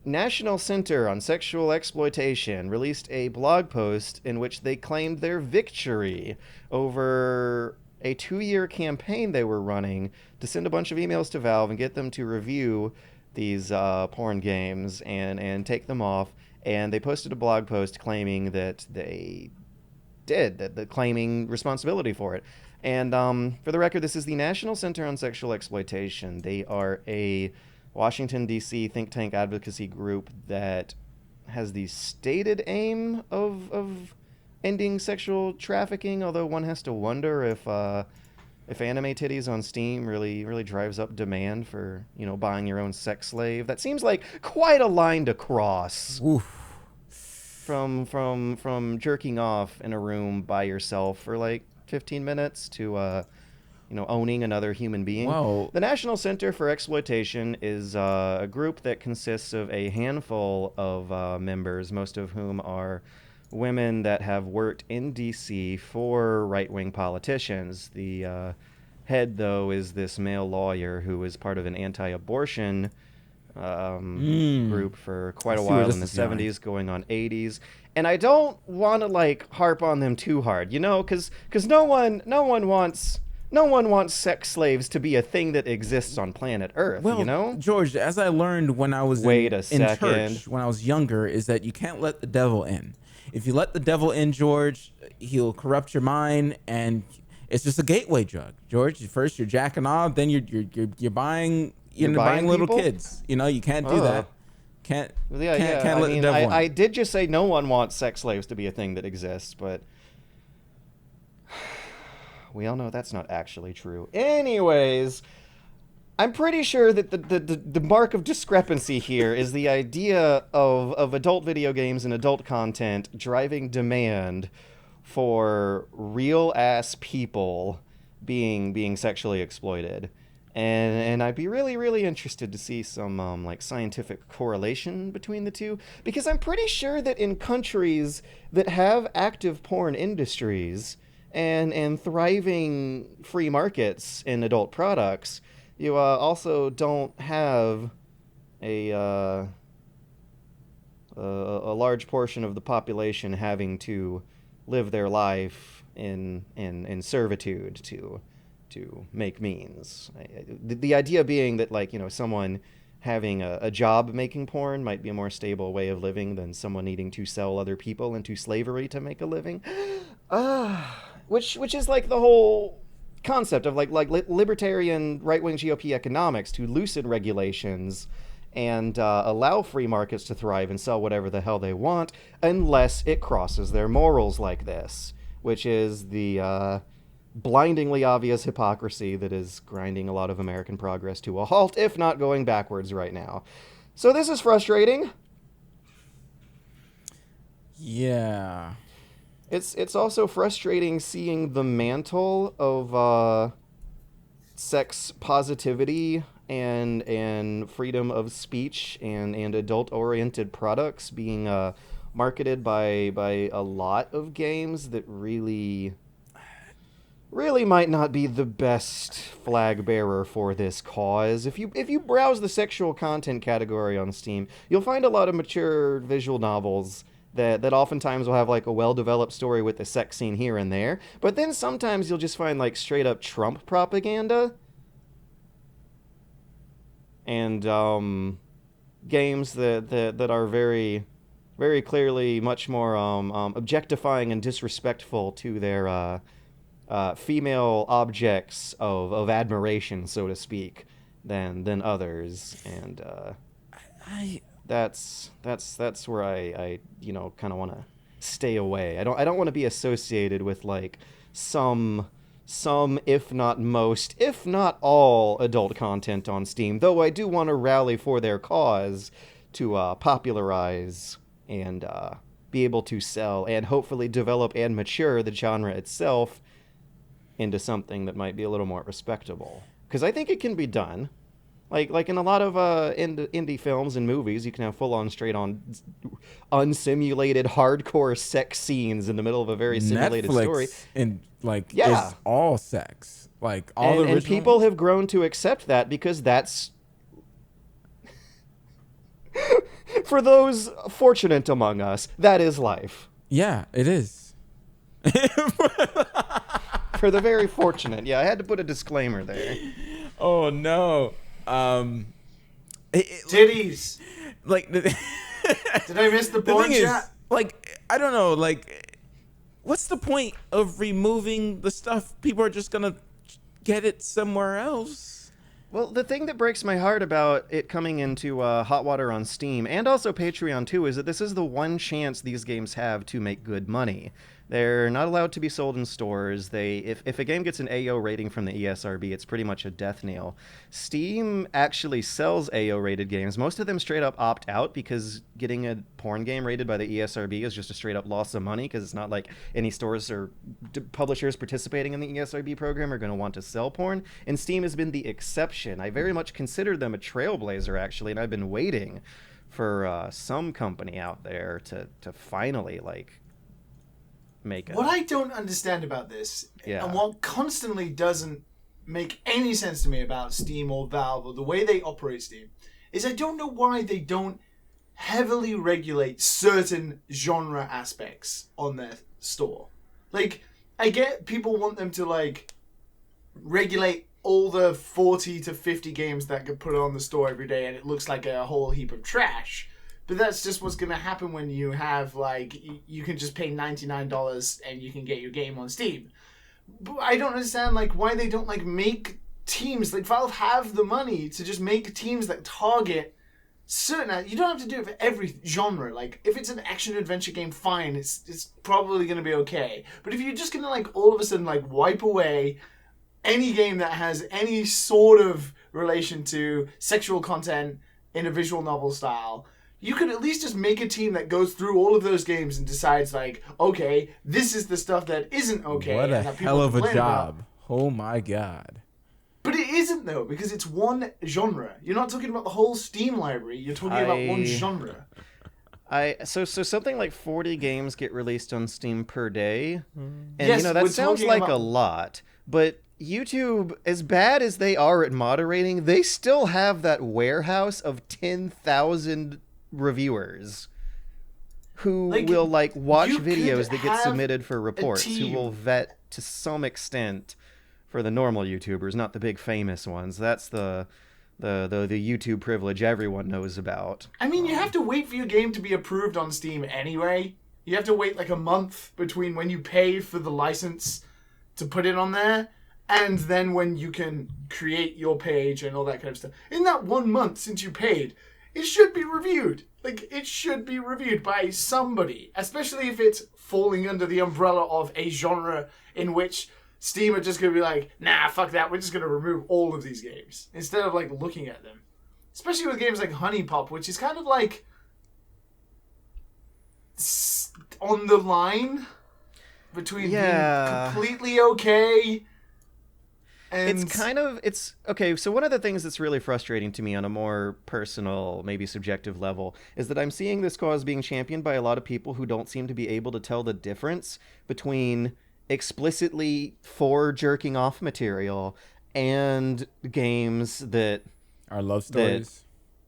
National Center on Sexual Exploitation released a blog post in which they claimed their victory over a 2-year campaign they were running to send a bunch of emails to Valve and get them to review these porn games and take them off. And they posted a blog post claiming that they did, that claiming responsibility for it. And for the record, this is the National Center on Sexual Exploitation. They are a Washington, D.C. think tank advocacy group that has the stated aim of ending sexual trafficking, although one has to wonder if anime titties on Steam really drives up demand for, buying your own sex slave. That seems like quite a line to cross. Oof. From jerking off in a room by yourself for like 15 minutes to owning another human being. Whoa. The National Center for Exploitation is a group that consists of a handful of members, most of whom are women that have worked in D.C. for right-wing politicians. The head, though, is this male lawyer who was part of an anti-abortion group for quite a while in the 70s, going on 80s. And I don't want to harp on them too hard, because no one wants sex slaves to be a thing that exists on planet Earth, Well, George, as I learned when I was in church, when I was younger, is that you can't let the devil in. If you let the devil in, George, he'll corrupt your mind, and it's just a gateway drug, George. First you're jacking off, then you're buying buying little people? Kids. You can't do that. Can't let the devil in. I did just say no one wants sex slaves to be a thing that exists, but we all know that's not actually true. Anyways, I'm pretty sure that the mark of discrepancy here is the idea of adult video games and adult content driving demand for real-ass people being sexually exploited. And I'd be really, really interested to see some scientific correlation between the two, because I'm pretty sure that in countries that have active porn industries and thriving free markets in adult products, you also don't have a large portion of the population having to live their life in servitude to make means. The idea being that someone having a job making porn might be a more stable way of living than someone needing to sell other people into slavery to make a living. Which is the whole concept of libertarian right-wing GOP economics, to loosen regulations and allow free markets to thrive and sell whatever the hell they want, unless it crosses their morals like this, which is the blindingly obvious hypocrisy that is grinding a lot of American progress to a halt, if not going backwards right now. So this is frustrating. Yeah. It's also frustrating seeing the mantle of sex positivity and freedom of speech and adult-oriented products being marketed by a lot of games that really might not be the best flag bearer for this cause. If you browse the sexual content category on Steam, you'll find a lot of mature visual novels that oftentimes will have a well-developed story with a sex scene here and there, but then sometimes you'll just find straight up Trump propaganda and games that are very, very clearly much more objectifying and disrespectful to their female objects of admiration, so to speak, than others, and that's where I kind of want to stay away. I don't want to be associated with some if not most, if not all adult content on Steam, though I do want to rally for their cause to popularize and be able to sell and hopefully develop and mature the genre itself into something that might be a little more respectable. Because I think it can be done. Like in a lot of indie films and movies, you can have full-on, straight-on, unsimulated, hardcore sex scenes in the middle of a very simulated story. And is all sex, like all the original. And people have grown to accept that because that's for those fortunate among us, that is life. Yeah, it is. For the very fortunate, I had to put a disclaimer there. Oh no. Titties. Like, did I miss the porn chat? I don't know. What's the point of removing the stuff? People are just gonna get it somewhere else. Well, the thing that breaks my heart about it coming into hot water on Steam and also Patreon too is that this is the one chance these games have to make good money. They're not allowed to be sold in stores. If a game gets an AO rating from the ESRB, it's pretty much a death knell. Steam actually sells AO rated games. Most of them straight up opt out because getting a porn game rated by the ESRB is just a straight up loss of money, because it's not like any stores or publishers participating in the ESRB program are going to want to sell porn. And Steam has been the exception. I very much consider them a trailblazer, actually, and I've been waiting for some company out there to finally make it. What I don't understand about this, and what constantly doesn't make any sense to me about Steam or Valve or the way they operate Steam, is I don't know why they don't heavily regulate certain genre aspects on their store. I get people want them to regulate all the 40 to 50 games that get put on the store every day and it looks like a whole heap of trash. But that's just what's going to happen when you have, you can just pay $99 and you can get your game on Steam. But I don't understand, why they don't, make teams. Valve have the money to just make teams that target certain... You don't have to do it for every genre. If it's an action-adventure game, fine. It's probably going to be okay. But if you're just going to, all of a sudden, wipe away any game that has any sort of relation to sexual content in a visual novel style... You could at least just make a team that goes through all of those games and decides, okay, this is the stuff that isn't okay. What a and that hell of a job. About. Oh, my God. But it isn't, though, because it's one genre. You're not talking about the whole Steam library. You're talking about one genre. So something like 40 games get released on Steam per day. And, yes, that sounds like a lot. But YouTube, as bad as they are at moderating, they still have that warehouse of 10,000 reviewers who will watch videos that get submitted for reports, who will vet to some extent for the normal YouTubers, not the big famous ones. That's the YouTube privilege everyone knows about. I mean, you have to wait for your game to be approved on Steam anyway. You have to wait a month between when you pay for the license to put it on there and then when you can create your page and all that kind of stuff. In that 1 month since you paid, it should be reviewed. It should be reviewed by somebody, especially if it's falling under the umbrella of a genre in which Steam are just going to be nah, fuck that, we're just going to remove all of these games, instead of, looking at them. Especially with games like Honey Pop, which is kind of, on the line between being completely okay and... It's okay, so one of the things that's really frustrating to me on a more personal, maybe subjective level, is that I'm seeing this cause being championed by a lot of people who don't seem to be able to tell the difference between explicitly for jerking off material and games that are love stories.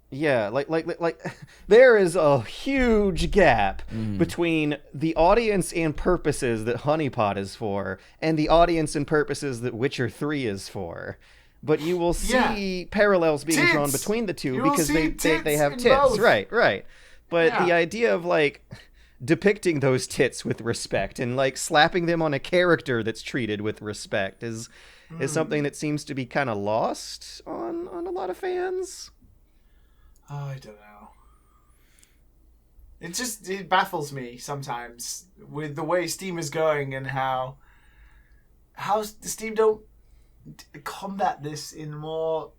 There is a huge gap between the audience and purposes that Honey Pot is for and the audience and purposes that Witcher 3 is for. But you will see parallels being drawn between the two because they have tits. Both. Right. But the idea of depicting those tits with respect and slapping them on a character that's treated with respect is something that seems to be kind of lost on a lot of fans. Oh, I don't know. It baffles me sometimes with the way Steam is going and how Steam don't combat this in more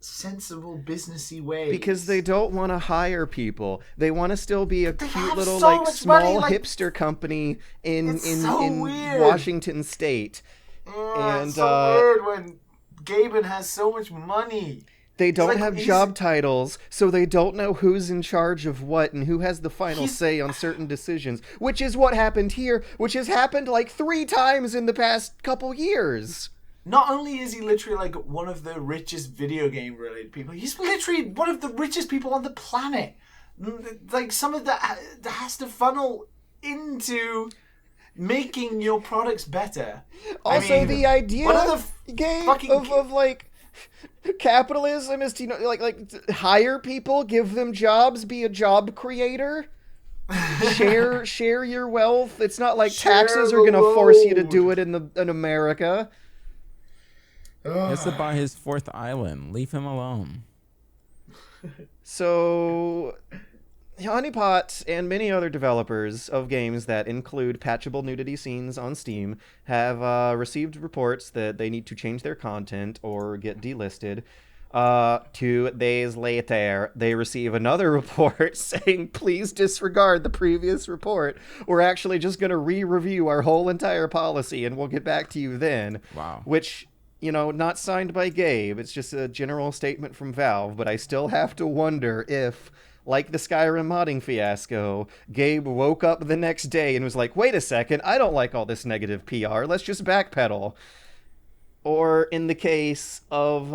sensible, businessy ways. Because they don't want to hire people. They want to still be a cute little money, small hipster company in Washington State. It's so weird when Gaben has so much money. They don't like, have job titles, so they don't know who's in charge of what and who has the final say on certain decisions, which is what happened here, which has happened like 3 times in the past couple years. Not only is he literally like one of the richest video game related people, he's literally one of the richest people on the planet. Like, some of that has to funnel into making your products better. Also, I mean, the idea of like capitalism is to, you know, like hire people, give them jobs, be a job creator, share your wealth. It's not like taxes are going to force you to do it in America. He has to buy his 4th island. Leave him alone. So, Honeypot and many other developers of games that include patchable nudity scenes on Steam have received reports that they need to change their content or get delisted. 2 days later, they receive another report saying, please disregard the previous report. We're actually just going to re-review our whole entire policy and we'll get back to you then. Wow. Which, you know, not signed by Gabe. It's just a general statement from Valve, but I still have to wonder if, like the Skyrim modding fiasco, Gabe woke up the next day and was like, wait a second, I don't like all this negative PR, let's just backpedal. Or in the case of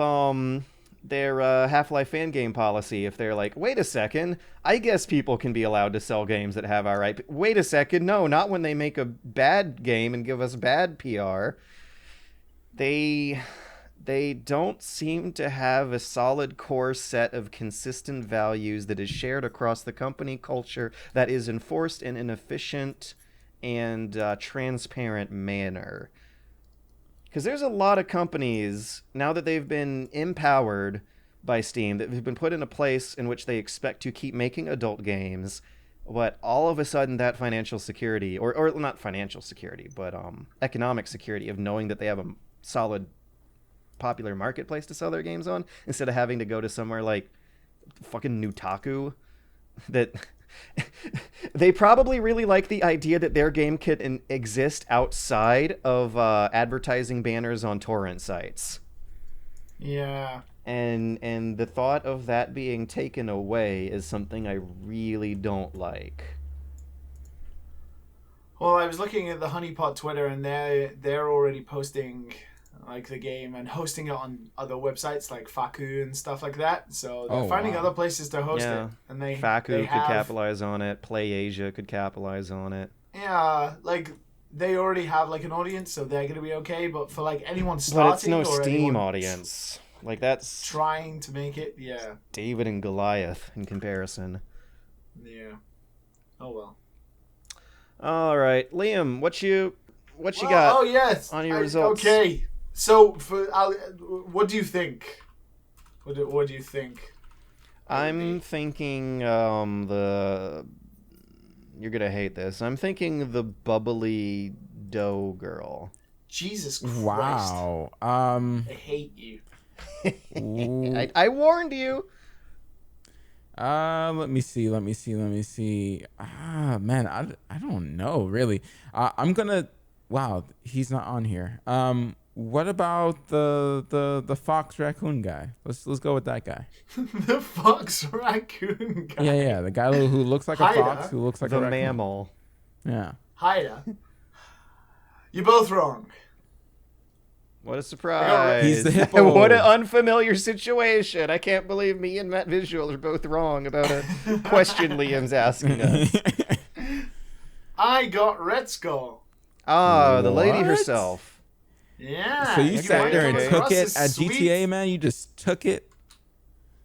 their Half-Life fan game policy, if they're like, wait a second, I guess people can be allowed to sell games that have our IP. Wait a second, no, not when they make a bad game and give us bad PR. They don't seem to have a solid core set of consistent values that is shared across the company culture that is enforced in an efficient and transparent manner. Because there's a lot of companies, now that they've been empowered by Steam, that have been put in a place in which they expect to keep making adult games, but all of a sudden that financial security, or not financial security, but economic security of knowing that they have a solid popular marketplace to sell their games on, instead of having to go to somewhere like fucking Nutaku, that they probably really like the idea that their game can exist outside of advertising banners on torrent sites. Yeah. And the thought of that being taken away is something I really don't like. Well, I was looking at the Honeypot Twitter, and they're already posting like the game and hosting it on other websites like Faku and stuff like that. So they're finding other places to host it, and Faku could capitalize on it. PlayAsia could capitalize on it. Yeah, like they already have like an audience, so they're gonna be okay. But for like anyone starting, but it's no Steam audience. Like that's trying to make it. Yeah, David and Goliath in comparison. Yeah. Oh well. All right, Liam, what you got? Oh yes, on your results. Okay, so what do you think? What do you think? I'm thinking you're gonna hate this. I'm thinking the bubbly dough girl. Jesus Christ! Wow. I hate you. I warned you. Let me see. Man, I don't know really. I'm gonna. Wow, he's not on here. What about the fox raccoon guy? Let's go with that guy. The fox raccoon guy. Yeah, the guy who looks like a fox, who looks like a raccoon. The mammal. Yeah. Hiya. You're both wrong. What a surprise. He's the hippo. What an unfamiliar situation. I can't believe me and Matt Visual are both wrong about a question Liam's asking us. I got Red Skull. Ah, the lady herself. Yeah. So you sat there and took it at sweet... GTA, man? You just took it?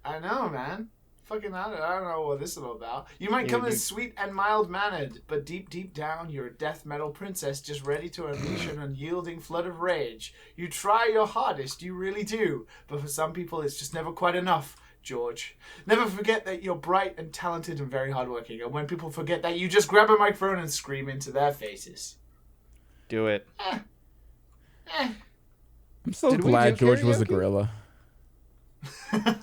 I know, man. Fucking, I don't know what this is all about. You might come as sweet and mild-mannered, but deep down, you're a death metal princess just ready to unleash an unyielding flood of rage. You try your hardest, you really do. But for some people, it's just never quite enough, George. Never forget that you're bright and talented and very hardworking. And when people forget that, you just grab a microphone and scream into their faces. Do it. I'm so glad George was a gorilla. It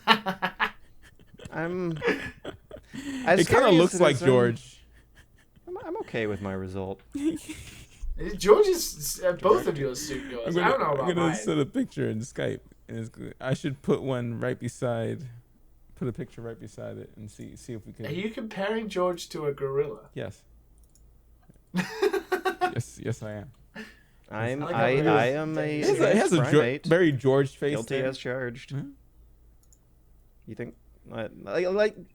kind of looks like George. I'm okay with my result. George is both of yours suit yours. I don't know about mine. I'm gonna send a picture in Skype. It's good. I should put a picture right beside it and see if we can. Are you comparing George to a gorilla? Yes. yes, I am. I am a It has a primate. very George face. Guilty there. as charged. Hmm? You think,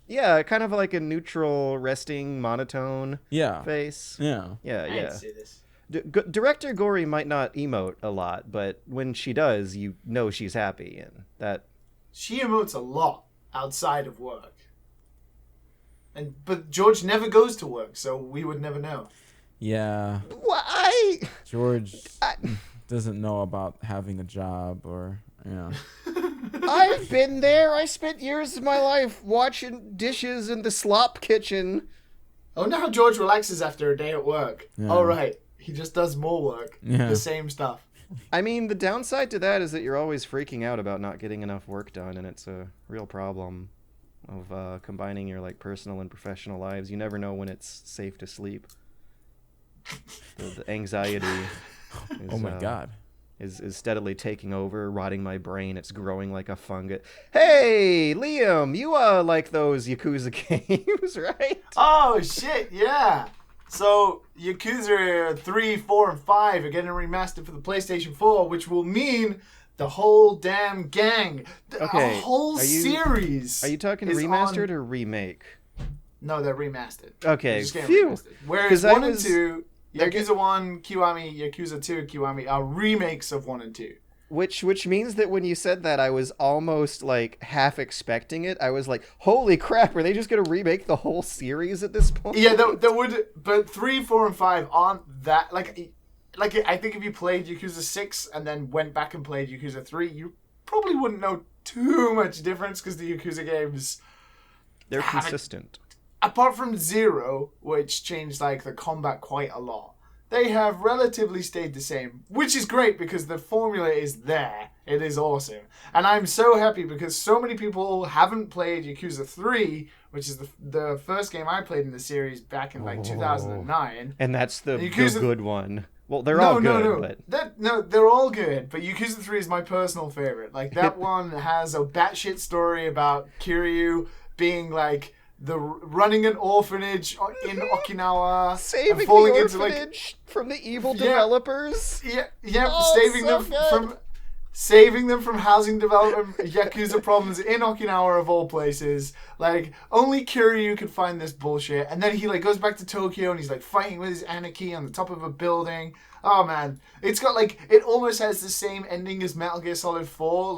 yeah, kind of like a neutral, resting, monotone face. Yeah. Yeah. I didn't see this. Director Gory might not emote a lot, but when she does, you know she's happy, and that. She emotes a lot outside of work. But George never goes to work, so we would never know. Yeah. Why? George doesn't know about having a job or, I've been there. I spent years of my life washing dishes in the slop kitchen. Oh, now George relaxes after a day at work. Yeah. Oh, right. He just does more work. Yeah. The same stuff. I mean, the downside to that is that you're always freaking out about not getting enough work done, and it's a real problem of combining your personal and professional lives. You never know when it's safe to sleep. The anxiety is, oh my God. Is steadily taking over, rotting my brain. It's growing like a fungus. Hey, Liam, you like those Yakuza games, right? Oh, shit, yeah. So, Yakuza 3, 4, and 5 are getting remastered for the PlayStation 4, which will mean the whole damn gang, a whole series. Are you talking remastered or remake? No, they're remastered. Okay, phew. Whereas 1 and 2, Yakuza 1, Kiwami, Yakuza 2, Kiwami are remakes of 1 and 2. Which means that when you said that, I was almost half expecting it. I was like, holy crap, are they just going to remake the whole series at this point? Yeah, that would, but 3, 4, and 5 aren't that, I think if you played Yakuza 6 and then went back and played Yakuza 3, you probably wouldn't know too much difference because the Yakuza games... They're consistent. Apart from 0, which changed the combat quite a lot, they have relatively stayed the same, which is great because the formula is there. It is awesome. And I'm so happy because so many people haven't played Yakuza 3, which is the first game I played in the series back in 2009. And that's the good one. Well, they're all all good. But... they're all good, but Yakuza 3 is my personal favorite. That one has a batshit story about Kiryu being running an orphanage in Okinawa, saving and falling the into orphanage from the evil developers. Saving them from housing development Yakuza problems in Okinawa of all places. Only Kiryu could find this bullshit, and then he goes back to Tokyo and he's fighting with his anarchy on the top of a building. Oh man, it's got it almost has the same ending as Metal Gear Solid 4,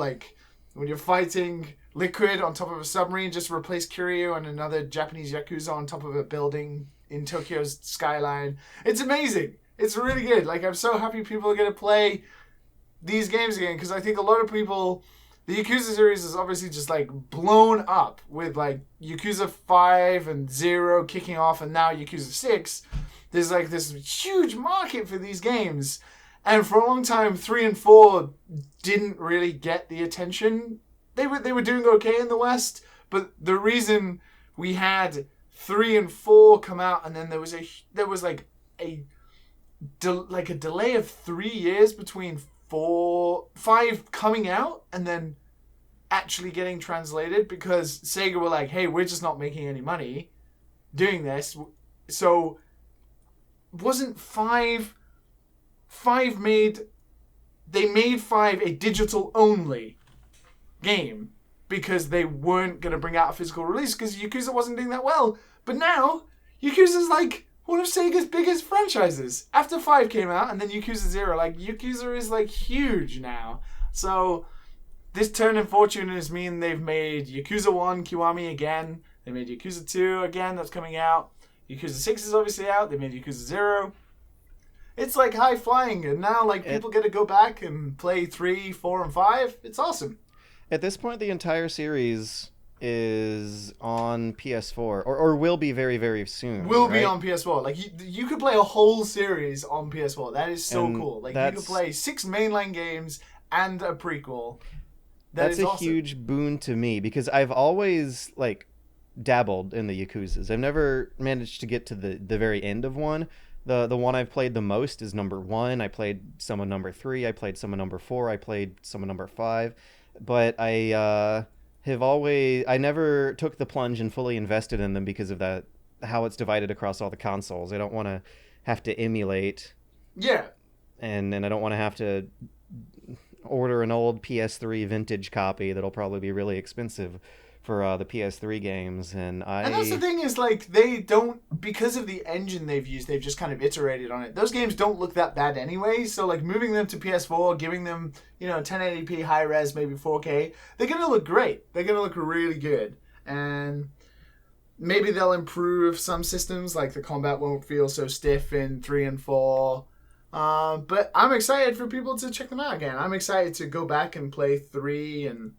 when you're fighting Liquid on top of a submarine, just replace Kiryu and another Japanese Yakuza on top of a building in Tokyo's skyline. It's amazing. It's really good. I'm so happy people are going to play these games again, because I think a lot of people... The Yakuza series is obviously just blown up with Yakuza 5 and 0 kicking off, and now Yakuza 6. There's this huge market for these games. And for a long time, 3 and 4 didn't really get the attention. They were doing okay in the West, but the reason we had 3 and 4 come out, and then there was a delay of 3 years between 5 coming out and then actually getting translated, because Sega were hey, we're just not making any money doing this. So wasn't 5 made 5 a digital only game because they weren't going to bring out a physical release because Yakuza wasn't doing that well. But now Yakuza's one of Sega's biggest franchises. After 5 came out and then Yakuza 0, Yakuza is huge now. So this turn in fortune has mean they've made Yakuza 1 Kiwami again. They made Yakuza 2 again, that's coming out. Yakuza 6 is obviously out. They made Yakuza 0. It's high flying, and now people get to go back and play 3, 4, and 5. It's awesome. At this point, the entire series is on PS4, or will be very, very soon. Will be on PS4. You could play a whole series on PS4. That is so cool. You could play 6 mainline games and a prequel. That's a awesome. huge boon to me, because I've always dabbled in the Yakuzas. I've never managed to get to the very end of one. The one I've played the most is number 1. I played some of number 3. I played some of number 4. I played some of number 5. but I never took the plunge and fully invested in them because of that, how it's divided across all the consoles. I don't want to have to emulate. Yeah. And I don't want to have to order an old PS3 vintage copy that'll probably be really expensive for the PS3 games. And that's the thing is, like, they don't, because of the engine they've used, they've just kind of iterated on it. Those games don't look that bad anyway, so, like, moving them to PS4, giving them, 1080p high res, maybe 4K, they're going to look great. They're going to look really good. And maybe they'll improve some systems, like the combat won't feel so stiff in 3 and 4. But I'm excited for people to check them out again. I'm excited to go back and play 3 and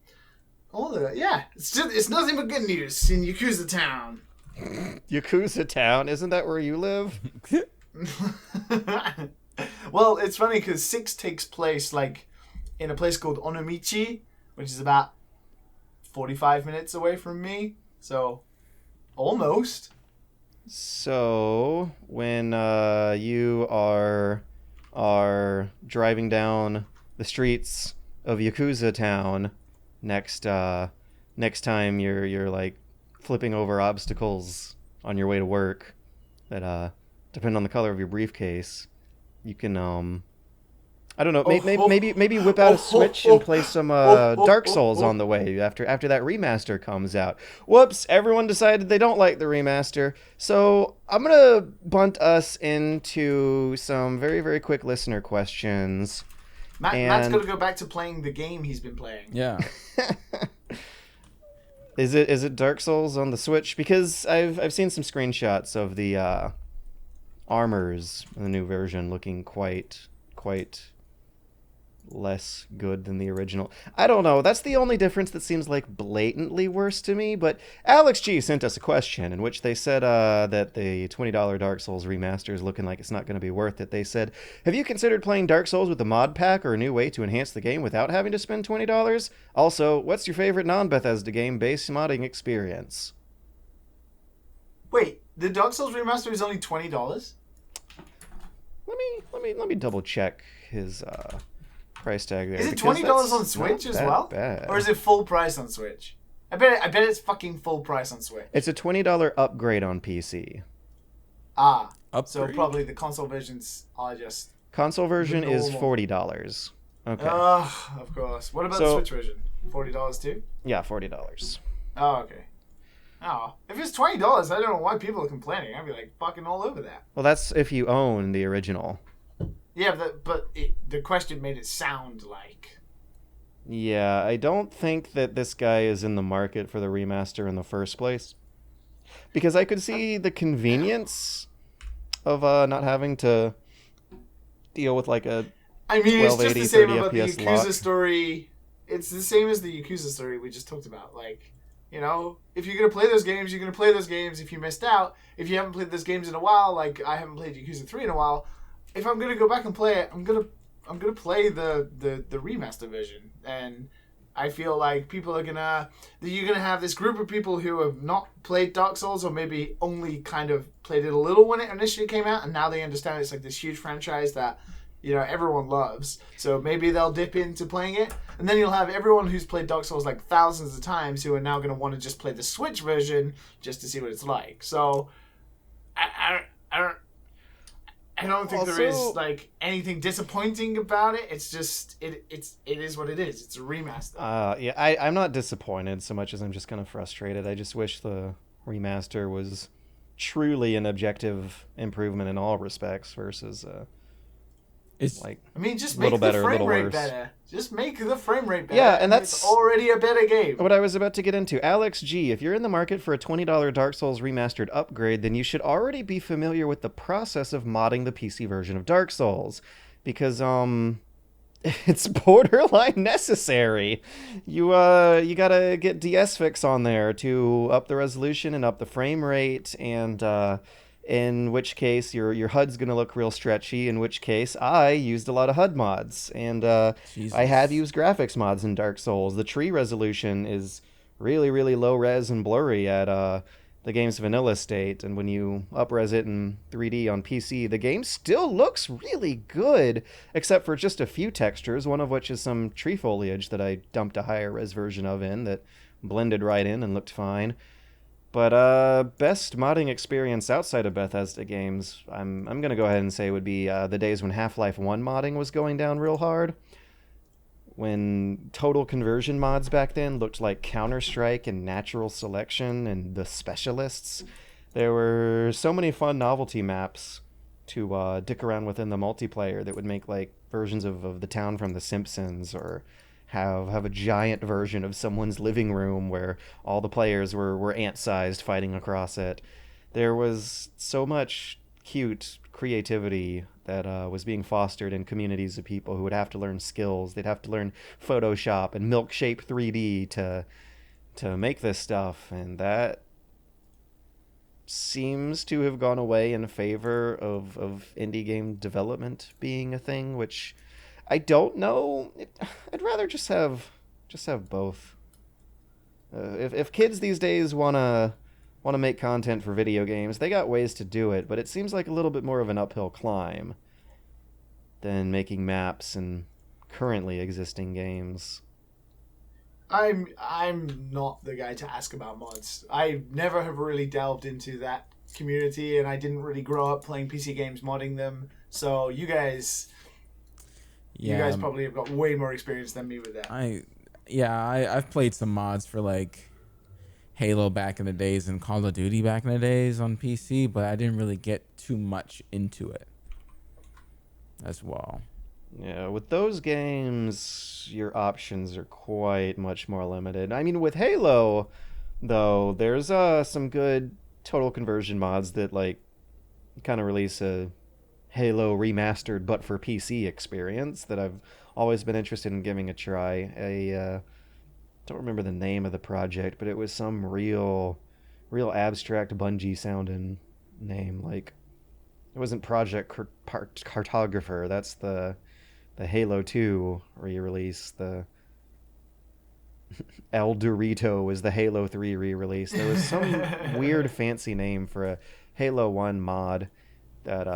all of that. Yeah, it's nothing but good news in Yakuza Town. Yakuza Town? Isn't that where you live? Well, it's funny because 6 takes place like in a place called Onomichi, which is about 45 minutes away from me. So, almost. So, when you are driving down the streets of Yakuza Town next time you're like flipping over obstacles on your way to work that depend on the color of your briefcase, you can I don't know, maybe whip out a Switch and play some Dark Souls on the way after that remaster comes out. Whoops, everyone decided they don't like the remaster. So I'm going to bunt us into some very, very quick listener questions. Matt's going to go back to playing the game he's been playing. Yeah. Is it Dark Souls on the Switch? Because I've seen some screenshots of the armors in the new version looking quite less good than the original. I don't know. That's the only difference that seems like blatantly worse to me. But Alex G sent us a question in which they said that the $20 Dark Souls remaster is looking like it's not going to be worth it. They said, have you considered playing Dark Souls with a mod pack or a new way to enhance the game without having to spend $20? Also, what's your favorite non-Bethesda game-based modding experience? Wait, the Dark Souls remaster is only $20? Let me double check his price tag there. Is it $20 on Switch as well? Bad. Or is it full price on Switch? I bet it's fucking full price on Switch. It's a $20 upgrade on PC. Upgrade? So probably the console versions are just... Console version is $40. Okay. Of course. What about the Switch version? $40 too? Yeah, $40. Oh, okay. Oh, if it's $20, I don't know why people are complaining. I'd be like fucking all over that. Well, that's if you own the original. Yeah, but the question made it sound like... Yeah, I don't think that this guy is in the market for the remaster in the first place. Because I could see the convenience of not having to deal with like a 1280, it's just the same about FPS the Yakuza lock. Story. It's the same as the Yakuza story we just talked about. Like, if you're going to play those games, you're going to play those games. If you missed out, if you haven't played those games in a while, like I haven't played Yakuza 3 in a while, if I'm going to go back and play it, I'm going to play the remaster version. And I feel like you're going to have this group of people who have not played Dark Souls or maybe only kind of played it a little when it initially came out, and now they understand it's like this huge franchise that everyone loves. So maybe they'll dip into playing it. And then you'll have everyone who's played Dark Souls like thousands of times who are now going to want to just play the Switch version just to see what it's like. So I don't think there is like anything disappointing about it. It's just it is what it is. It's a remaster. Yeah, I'm not disappointed so much as I'm just kind of frustrated. I just wish the remaster was truly an objective improvement in all respects versus it's like just make the frame rate better. Just make the frame rate better. Yeah, and that's it's already a better game. What I was about to get into. Alex G, if you're in the market for a $20 Dark Souls remastered upgrade, then you should already be familiar with the process of modding the PC version of Dark Souls. Because, it's borderline necessary. You gotta get DS-Fix on there to up the resolution and up the frame rate, and, in which case your HUD's going to look real stretchy, in which case I used a lot of HUD mods, and I have used graphics mods in Dark Souls. The tree resolution is really, really low res and blurry at the game's vanilla state, and when you up-res it in 3D on PC, the game still looks really good, except for just a few textures, one of which is some tree foliage that I dumped a higher res version of in that blended right in and looked fine. But best modding experience outside of Bethesda games, I'm going to go ahead and say would be the days when Half-Life 1 modding was going down real hard. When total conversion mods back then looked like Counter-Strike and Natural Selection and The Specialists. There were so many fun novelty maps to dick around within the multiplayer that would make like versions of the town from The Simpsons, or have a giant version of someone's living room where all the players were ant-sized fighting across it. There was so much cute creativity that was being fostered in communities of people who would have to learn skills. They'd have to learn Photoshop and Milkshape 3D to make this stuff, and that seems to have gone away in favor of indie game development being a thing, which I don't know. I'd rather just have both. If kids these days wanna make content for video games, they got ways to do it, but it seems like a little bit more of an uphill climb than making maps in currently existing games. I'm not the guy to ask about mods. I never have really delved into that community, and I didn't really grow up playing PC games modding them. So you guys probably have got way more experience than me with that. I've played some mods for like Halo back in the days and Call of Duty back in the days on PC, but I didn't really get too much into it as well. Yeah, with those games, your options are quite much more limited. I mean, with Halo, though, there's some good total conversion mods that like kind of release a Halo remastered but for PC experience that I've always been interested in giving a try. I don't remember the name of the project, but it was some real abstract Bungie sounding name. Like, it wasn't Project Cartographer. That's the Halo 2 re-release. The El Dorito was the Halo 3 re-release. There was some weird fancy name for a Halo 1 mod that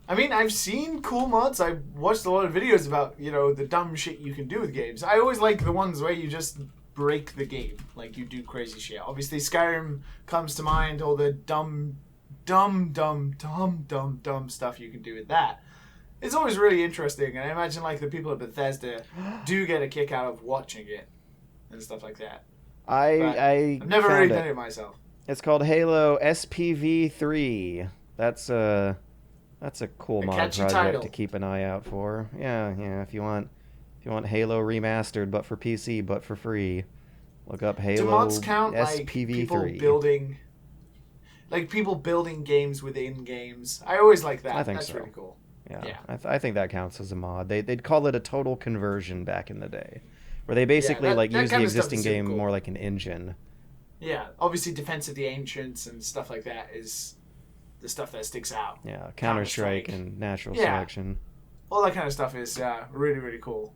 I mean, I've seen cool mods. I've watched a lot of videos about, the dumb shit you can do with games. I always like the ones where you just break the game. Like, you do crazy shit. Obviously, Skyrim comes to mind, all the dumb stuff you can do with that. It's always really interesting, and I imagine, like, the people at Bethesda do get a kick out of watching it and stuff like that. I've never really done it myself. It's called Halo SPV3. That's a cool mod project to keep an eye out for. Yeah. If you want Halo remastered, but for PC, but for free, look up Halo. Do mods count SPV3. Like people building games within games? I always like that. I think That's so. really cool. Yeah. I think that counts as a mod. They'd call it a total conversion back in the day, where they basically use the existing game more like an engine. Yeah, obviously Defense of the Ancients and stuff like that is the stuff that sticks out. Yeah, Counter-Strike and Natural Selection. All that kind of stuff is really, really cool.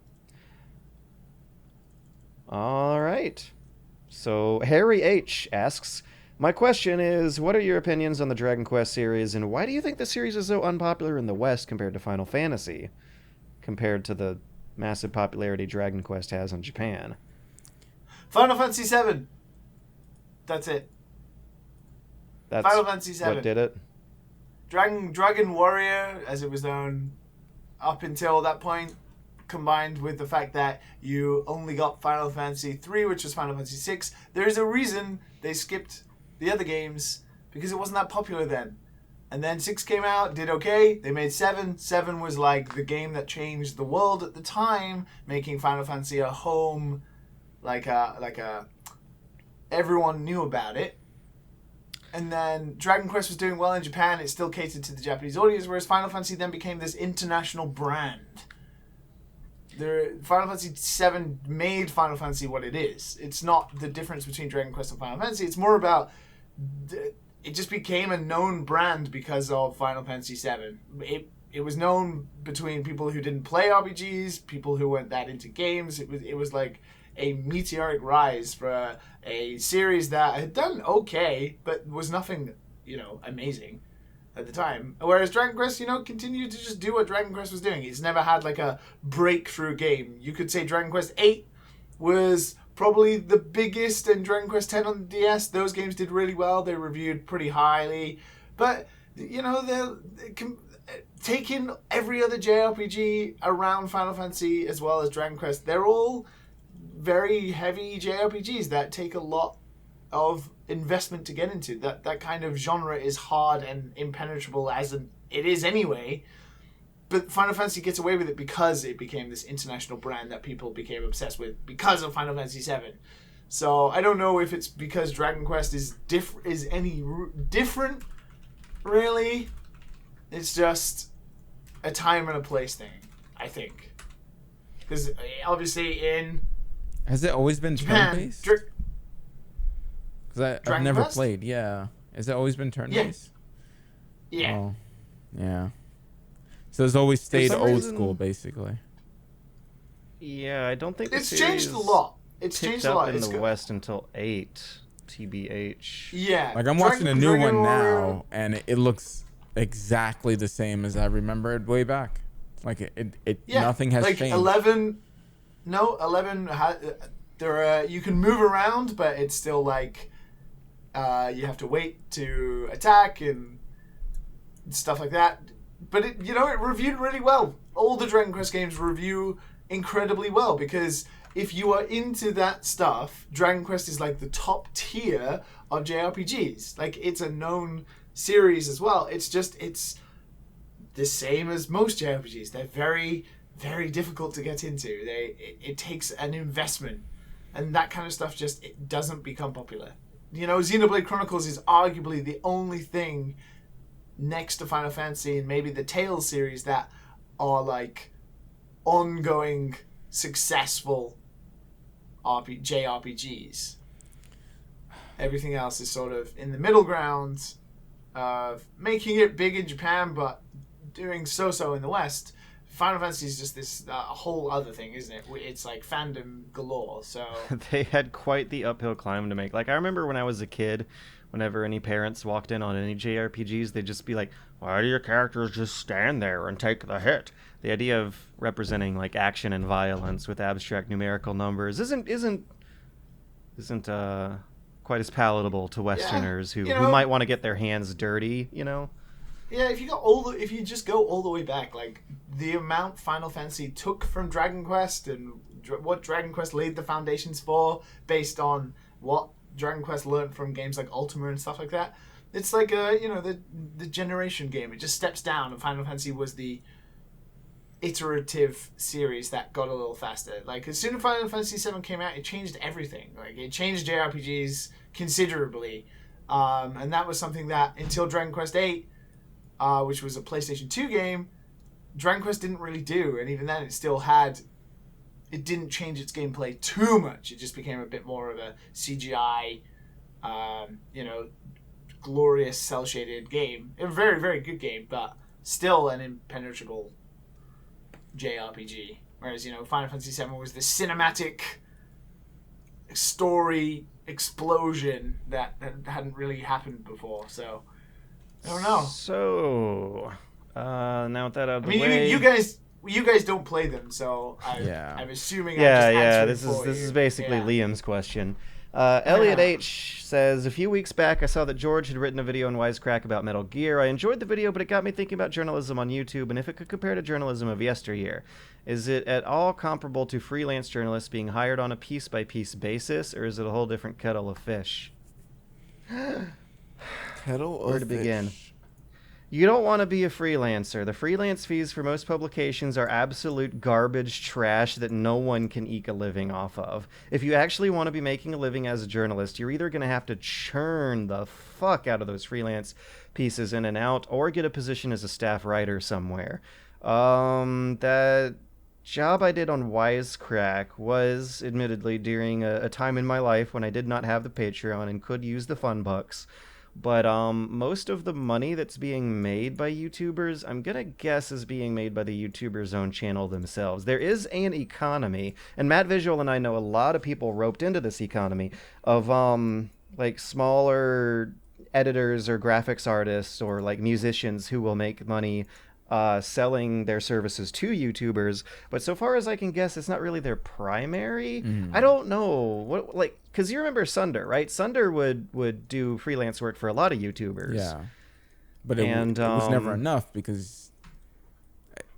All right. So Harry H. asks, my question is, what are your opinions on the Dragon Quest series, and why do you think the series is so unpopular in the West compared to Final Fantasy, compared to the massive popularity Dragon Quest has in Japan? Final Fantasy VII. That's it. That's Final Fantasy VII. What did it? Dragon Warrior, as it was known up until that point, combined with the fact that you only got Final Fantasy 3, which was Final Fantasy 6, there's a reason they skipped the other games, because it wasn't that popular then. And then 6 came out, did okay, they made 7. 7 was like the game that changed the world at the time, making Final Fantasy a home, everyone knew about it. And then Dragon Quest was doing well in Japan, it still catered to the Japanese audience, whereas Final Fantasy then became this international brand. Final Fantasy VII made Final Fantasy what it is. It's not the difference between Dragon Quest and Final Fantasy. It's more about it just became a known brand because of Final Fantasy VII. It was known between people who didn't play RPGs, people who weren't that into games. It was like a meteoric rise for a series that had done okay, but was nothing, amazing at the time. Whereas Dragon Quest, continued to just do what Dragon Quest was doing. It's never had like a breakthrough game. You could say Dragon Quest 8 was probably the biggest, and Dragon Quest 10 on the DS, those games did really well. They reviewed pretty highly. But, they're taking every other JRPG around Final Fantasy as well as Dragon Quest. They're all very heavy JRPGs that take a lot of investment to get into. That kind of genre is hard and impenetrable as it is anyway. But Final Fantasy gets away with it because it became this international brand that people became obsessed with because of Final Fantasy VII. So I don't know if it's because Dragon Quest is any different, really. It's just a time and a place thing, I think. Because obviously in Has it always been Japan, turn-based? Because I've never Quest? played, yeah. Has it always been turn-based? Yeah. Oh, yeah. So it's always stayed some old reason- school, basically. Yeah, I don't think It's changed a lot. It's picked changed a up lot. in It's the go- West until 8, TBH. Yeah. Like, I'm watching a new Dragon one Warrior- now, and it looks exactly the same as I remembered way back. Like, it Yeah, nothing has like changed. 11. No, 11. You can move around, but it's still like you have to wait to attack and stuff like that. But it reviewed really well. All the Dragon Quest games review incredibly well because if you are into that stuff, Dragon Quest is like the top tier of JRPGs. Like, it's a known series as well. It's the same as most JRPGs. They're very, very difficult to get into. It takes an investment, and that kind of stuff it doesn't become popular. Xenoblade Chronicles is arguably the only thing next to Final Fantasy and maybe the Tales series that are like ongoing successful JRPGs. Everything else is sort of in the middle ground of making it big in Japan but doing so in the West. Final Fantasy is just this whole other thing, isn't it? It's like fandom galore. So They had quite the uphill climb to make. Like, I remember when I was a kid, whenever any parents walked in on any JRPGs, they'd just be like, why do your characters just stand there and take the hit? The idea of representing like action and violence with abstract numerical numbers isn't quite as palatable to Westerners who might want to get their hands dirty, Yeah, if you just go all the way back, like the amount Final Fantasy took from Dragon Quest and what Dragon Quest laid the foundations for, based on what Dragon Quest learned from games like Ultima and stuff like that. It's like the generation game. It just steps down, and Final Fantasy was the iterative series that got a little faster. Like, as soon as Final Fantasy VII came out, it changed everything. Like, it changed JRPGs considerably, and that was something that until Dragon Quest VIII, which was a PlayStation 2 game, Dragon Quest didn't really do. And even then, it didn't change its gameplay too much. It just became a bit more of a CGI, glorious cel-shaded game. A very, very good game, but still an impenetrable JRPG. Whereas, Final Fantasy VII was the cinematic story explosion that hadn't really happened before. So, I don't know. So, now with that out of the I mean, way... you guys don't play them, so I'm assuming. This is basically Liam's question. Elliot H says, a few weeks back I saw that George had written a video on Wisecrack about Metal Gear. I enjoyed the video, but it got me thinking about journalism on YouTube and if it could compare to journalism of yesteryear. Is it at all comparable to freelance journalists being hired on a piece-by-piece basis, or is it a whole different kettle of fish? Where to begin? You don't want to be a freelancer. The freelance fees for most publications are absolute garbage trash that no one can eke a living off of. If you actually want to be making a living as a journalist, you're either going to have to churn the fuck out of those freelance pieces in and out, or get a position as a staff writer somewhere. That job I did on Wisecrack was, admittedly, during a time in my life when I did not have the Patreon and could use the fun bucks. But most of the money that's being made by YouTubers, I'm going to guess, is being made by the YouTuber's own channel themselves. There is an economy, and Matt Visual and I know a lot of people roped into this economy of like smaller editors or graphics artists or like musicians who will make money selling their services to YouTubers, but so far as I can guess, it's not really their primary. I don't know what, like, because you remember Sunder, right? Sunder would do freelance work for a lot of YouTubers. Yeah, but it was never enough because,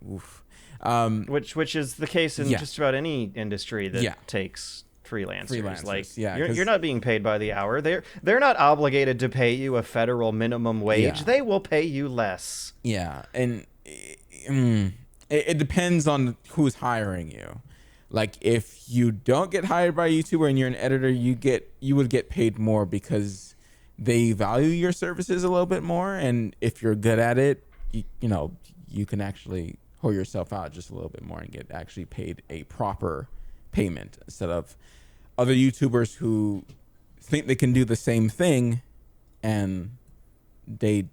which is the case in just about any industry that takes freelancers. Like, you're not being paid by the hour. They're not obligated to pay you a federal minimum wage. They will pay you less. Yeah, and it depends on who's hiring you. Like, if you don't get hired by a YouTuber and you're an editor, you would get paid more because they value your services a little bit more. And if you're good at it, you can actually hold yourself out just a little bit more and get actually paid a proper payment instead of other YouTubers who think they can do the same thing and they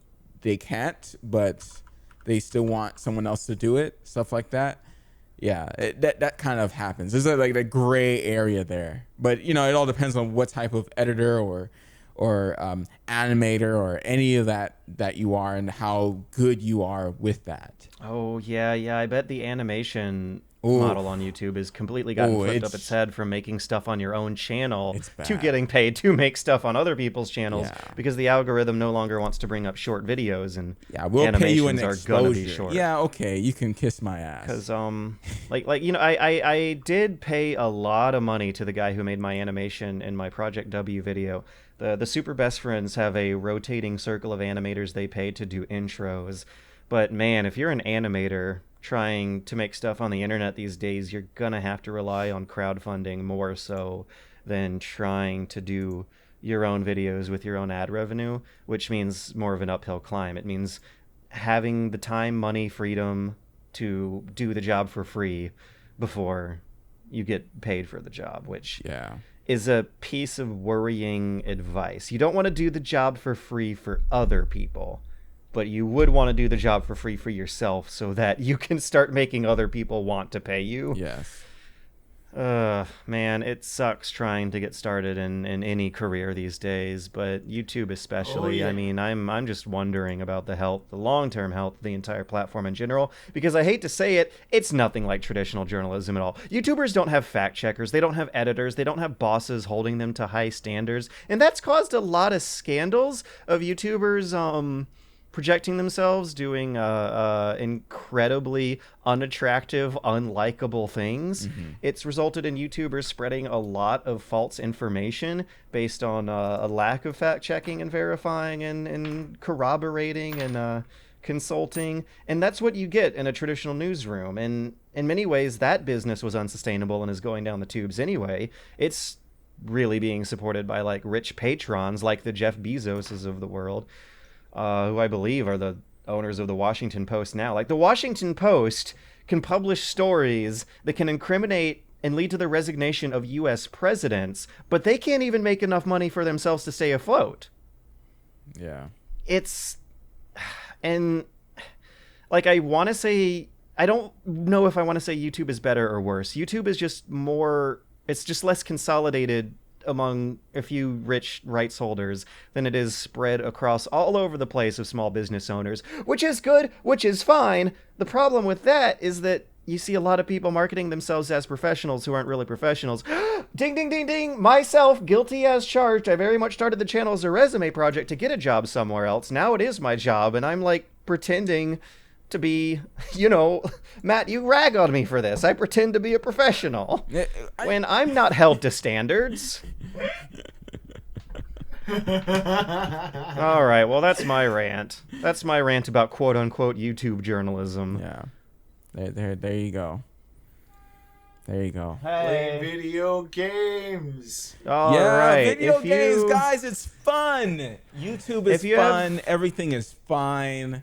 can't, but they still want someone else to do it, stuff like that. Yeah, that kind of happens. There's like a gray area there, but it all depends on what type of editor or animator or any of that you are and how good you are with that. Oh yeah, I bet the animation model on YouTube has completely gotten flipped up its head from making stuff on your own channel to getting paid to make stuff on other people's channels because the algorithm no longer wants to bring up short videos and we'll pay you an animations are gonna be short. Yeah, okay, you can kiss my ass. Because I did pay a lot of money to the guy who made my animation in my Project W video. The Super Best Friends have a rotating circle of animators they pay to do intros. But man, if you're an animator trying to make stuff on the internet these days, you're gonna have to rely on crowdfunding more so than trying to do your own videos with your own ad revenue, which means more of an uphill climb. It means having the time, money, freedom to do the job for free before you get paid for the job, which is a piece of worrying advice. You don't want to do the job for free for other people, but you would want to do the job for free for yourself so that you can start making other people want to pay you. Yes. Man, it sucks trying to get started in any career these days, but YouTube especially. I mean, I'm just wondering about the long-term health of the entire platform in general, because I hate to say it, it's nothing like traditional journalism at all. YouTubers don't have fact checkers, they don't have editors, they don't have bosses holding them to high standards, and that's caused a lot of scandals of YouTubers, projecting themselves, doing incredibly unattractive, unlikable things. It's resulted in YouTubers spreading a lot of false information based on a lack of fact-checking and verifying and corroborating and consulting. And that's what you get in a traditional newsroom. And in many ways, that business was unsustainable and is going down the tubes anyway. It's really being supported by like rich patrons like the Jeff Bezoses of the world, who I believe are the owners of the Washington Post now. Like, the Washington Post can publish stories that can incriminate and lead to the resignation of U.S. presidents, but they can't even make enough money for themselves to stay afloat. Yeah. And, like, I want to say, I don't know if I want to say YouTube is better or worse. YouTube is just it's just less consolidated among a few rich rights holders than it is spread across all over the place of small business owners, which is good, which is fine. The problem with that is that you see a lot of people marketing themselves as professionals who aren't really professionals. Ding, ding, ding, ding. Myself, guilty as charged. I very much started the channel as a resume project to get a job somewhere else. Now it is my job, and I'm like pretending to be, Matt, you rag on me for this. I pretend to be a professional when I'm not held to standards. All right, well, that's my rant. That's my rant about quote-unquote YouTube journalism. Yeah. There you go. There you go. Play video games. All right. Video games, guys, it's fun. YouTube is fun. Everything is fine.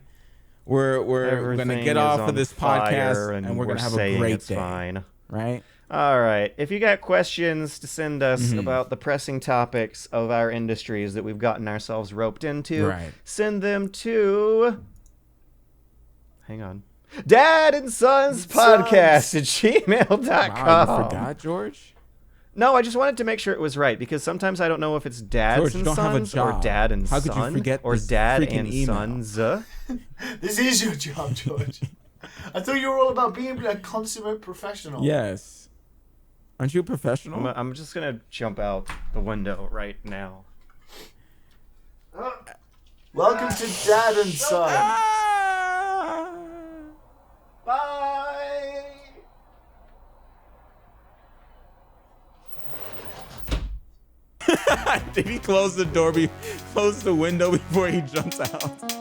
We're gonna get off of this podcast and we're gonna have a great day. Fine. Right? All right. If you got questions to send us about the pressing topics of our industries that we've gotten ourselves roped into, send them to... Hang on. dadandsonspodcast@gmail.com. Wow, you forgot, George? No, I just wanted to make sure it was right, because sometimes I don't know if it's dads George, and don't have a sons or job. dad and How could you son forget or this dad freaking and email? sons. This is your job, George. I thought you were all about being a consummate professional. Yes. Aren't you a professional? I'm just going to jump out the window right now. Welcome to Dad and Son. Bye! Did he close the window before he jumps out?